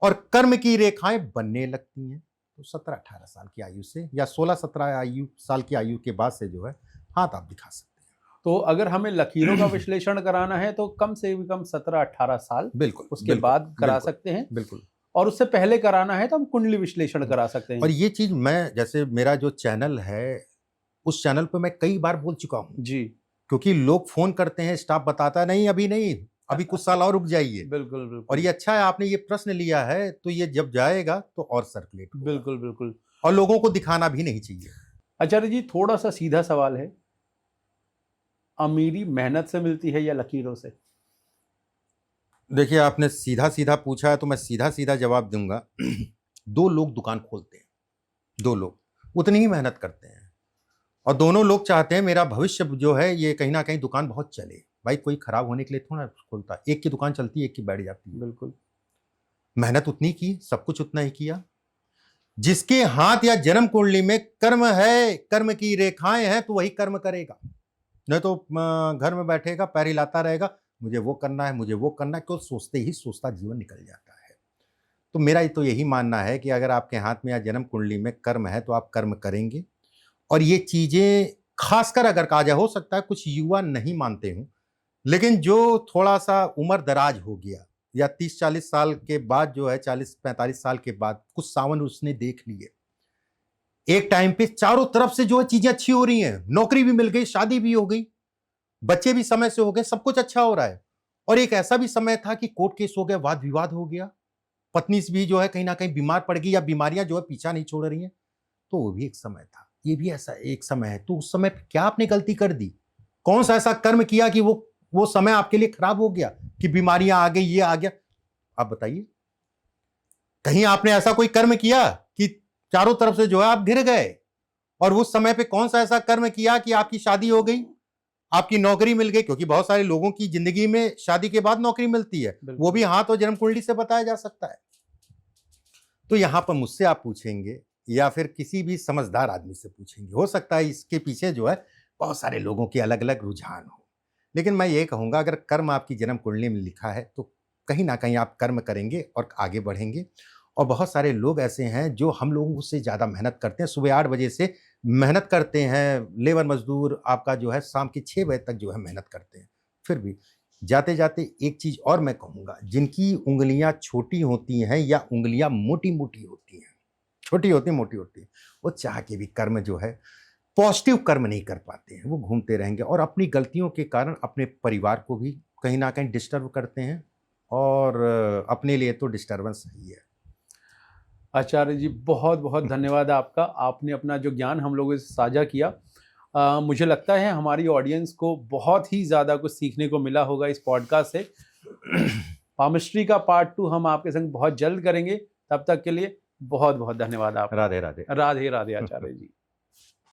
और कर्म की रेखाएं बनने लगती हैं। तो 17-18 साल की आयु से या 16-17 साल की आयु के बाद से जो है हाथ आप दिखा सकते हैं। तो अगर हमें लकीरों का विश्लेषण कराना है तो कम से कम 17-18 साल, बिल्कुल, उसके बाद करा सकते हैं। बिल्कुल। और उससे पहले कराना है तो हम कुंडली विश्लेषण करा सकते हैं। और ये चीज मैं, जैसे मेरा जो चैनल है, उस चैनल पे मैं कई बार बोल चुका हूं जी, क्योंकि लोग फोन करते हैं, स्टाफ बताता नहीं अभी नहीं, अभी कुछ साल और रुक जाइए। बिल्कुल बिल्कुल। और ये अच्छा है आपने ये प्रश्न लिया है, तो ये जब जाएगा तो और सर्कुलेट होगा। बिल्कुल बिल्कुल। और लोगों को दिखाना भी नहीं चाहिए। आचार्य जी, थोड़ा सा सीधा सवाल है, अमीरी मेहनत से मिलती है या लकीरों से? देखिए, आपने सीधा सीधा पूछा है तो मैं सीधा सीधा जवाब दूंगा। 2 लोग दुकान खोलते हैं, 2 लोग उतनी ही मेहनत करते हैं और दोनों लोग चाहते हैं मेरा भविष्य जो है ये कहीं ना कहीं दुकान बहुत चले। भाई कोई खराब होने के लिए थोड़ा खोलता है, एक की दुकान चलती है, एक की बैठ जाती है। बिल्कुल। मेहनत उतनी की, सब कुछ उतना ही किया। जिसके हाथ या जन्म कुंडली में कर्म है, कर्म की रेखाएं हैं, तो वही कर्म करेगा। नहीं तो घर में बैठेगा, पैर हिलाता रहेगा, मुझे वो करना है, मुझे वो करना है, क्यों सोचते ही सोचता जीवन निकल जाता है। तो मेरा तो यही मानना है कि अगर आपके हाथ में या जन्म कुंडली में कर्म है तो आप कर्म करेंगे। और ये चीजें खासकर अगर कहा जाए, हो सकता है कुछ युवा नहीं मानते हूं, लेकिन जो थोड़ा सा उम्र दराज हो गया या 30-40 साल के बाद जो है, 40-45 साल के बाद कुछ सावन उसने देख लिए, एक टाइम पे चारों तरफ से जो है चीजें अच्छी हो रही हैं, नौकरी भी मिल गई, शादी भी हो गई, बच्चे भी समय से हो गए, सब कुछ अच्छा हो रहा है। और एक ऐसा भी समय था कि कोर्ट केस हो गया, वाद विवाद हो गया, पत्नी भी जो है कहीं ना कहीं बीमार पड़ गई या बीमारियां जो है पीछा नहीं छोड़ रही हैं, तो वो भी एक समय था। ये भी ऐसा एक समय है। तो उस समय क्या आपने गलती कर दी, कौन सा ऐसा कर्म किया कि वो समय आपके लिए खराब हो गया, कि बीमारियां आ गई, ये आ गया? आप बताइए, कहीं आपने ऐसा कोई कर्म किया कि चारों तरफ से जो है आप घिर गए? और उस समय पे कौन सा ऐसा कर्म किया कि आपकी शादी हो गई, आपकी नौकरी मिल गई? क्योंकि बहुत सारे लोगों की जिंदगी में शादी के बाद नौकरी मिलती है, वो भी हाथ और जन्म कुंडली से बताया जा सकता है। तो यहां पर मुझसे आप पूछेंगे या फिर किसी भी समझदार आदमी से पूछेंगे, हो सकता है इसके पीछे जो है बहुत सारे लोगों के अलग अलग रुझान हो, लेकिन मैं ये कहूंगा अगर कर्म आपकी जन्म कुंडली में लिखा है तो कहीं ना कहीं आप कर्म करेंगे और आगे बढ़ेंगे। और बहुत सारे लोग ऐसे हैं जो हम लोगों से ज़्यादा मेहनत करते हैं, सुबह 8 बजे से मेहनत करते हैं, लेबर मजदूर आपका जो है शाम के 6 बजे तक जो है मेहनत करते हैं। फिर भी जाते जाते एक चीज़ और मैं कहूँगा, जिनकी उंगलियां छोटी होती हैं या उंगलियां मोटी मोटी होती हैं, छोटी होती मोटी होती है, वो चाह के भी कर्म जो है पॉजिटिव कर्म नहीं कर पाते हैं, वो घूमते रहेंगे और अपनी गलतियों के कारण अपने परिवार को भी कहीं ना कहीं डिस्टर्ब करते हैं और अपने लिए तो डिस्टर्बेंस ही है। आचार्य जी, बहुत बहुत धन्यवाद आपका, आपने अपना जो ज्ञान हम लोगों से साझा किया। मुझे लगता है हमारी ऑडियंस को बहुत ही ज़्यादा कुछ सीखने को मिला होगा इस पॉडकास्ट से। पामिस्ट्री का पार्ट 2 हम आपके संग बहुत जल्द करेंगे, तब तक के लिए बहुत बहुत धन्यवाद। आप राधे राधे। राधे राधे आचार्य जी।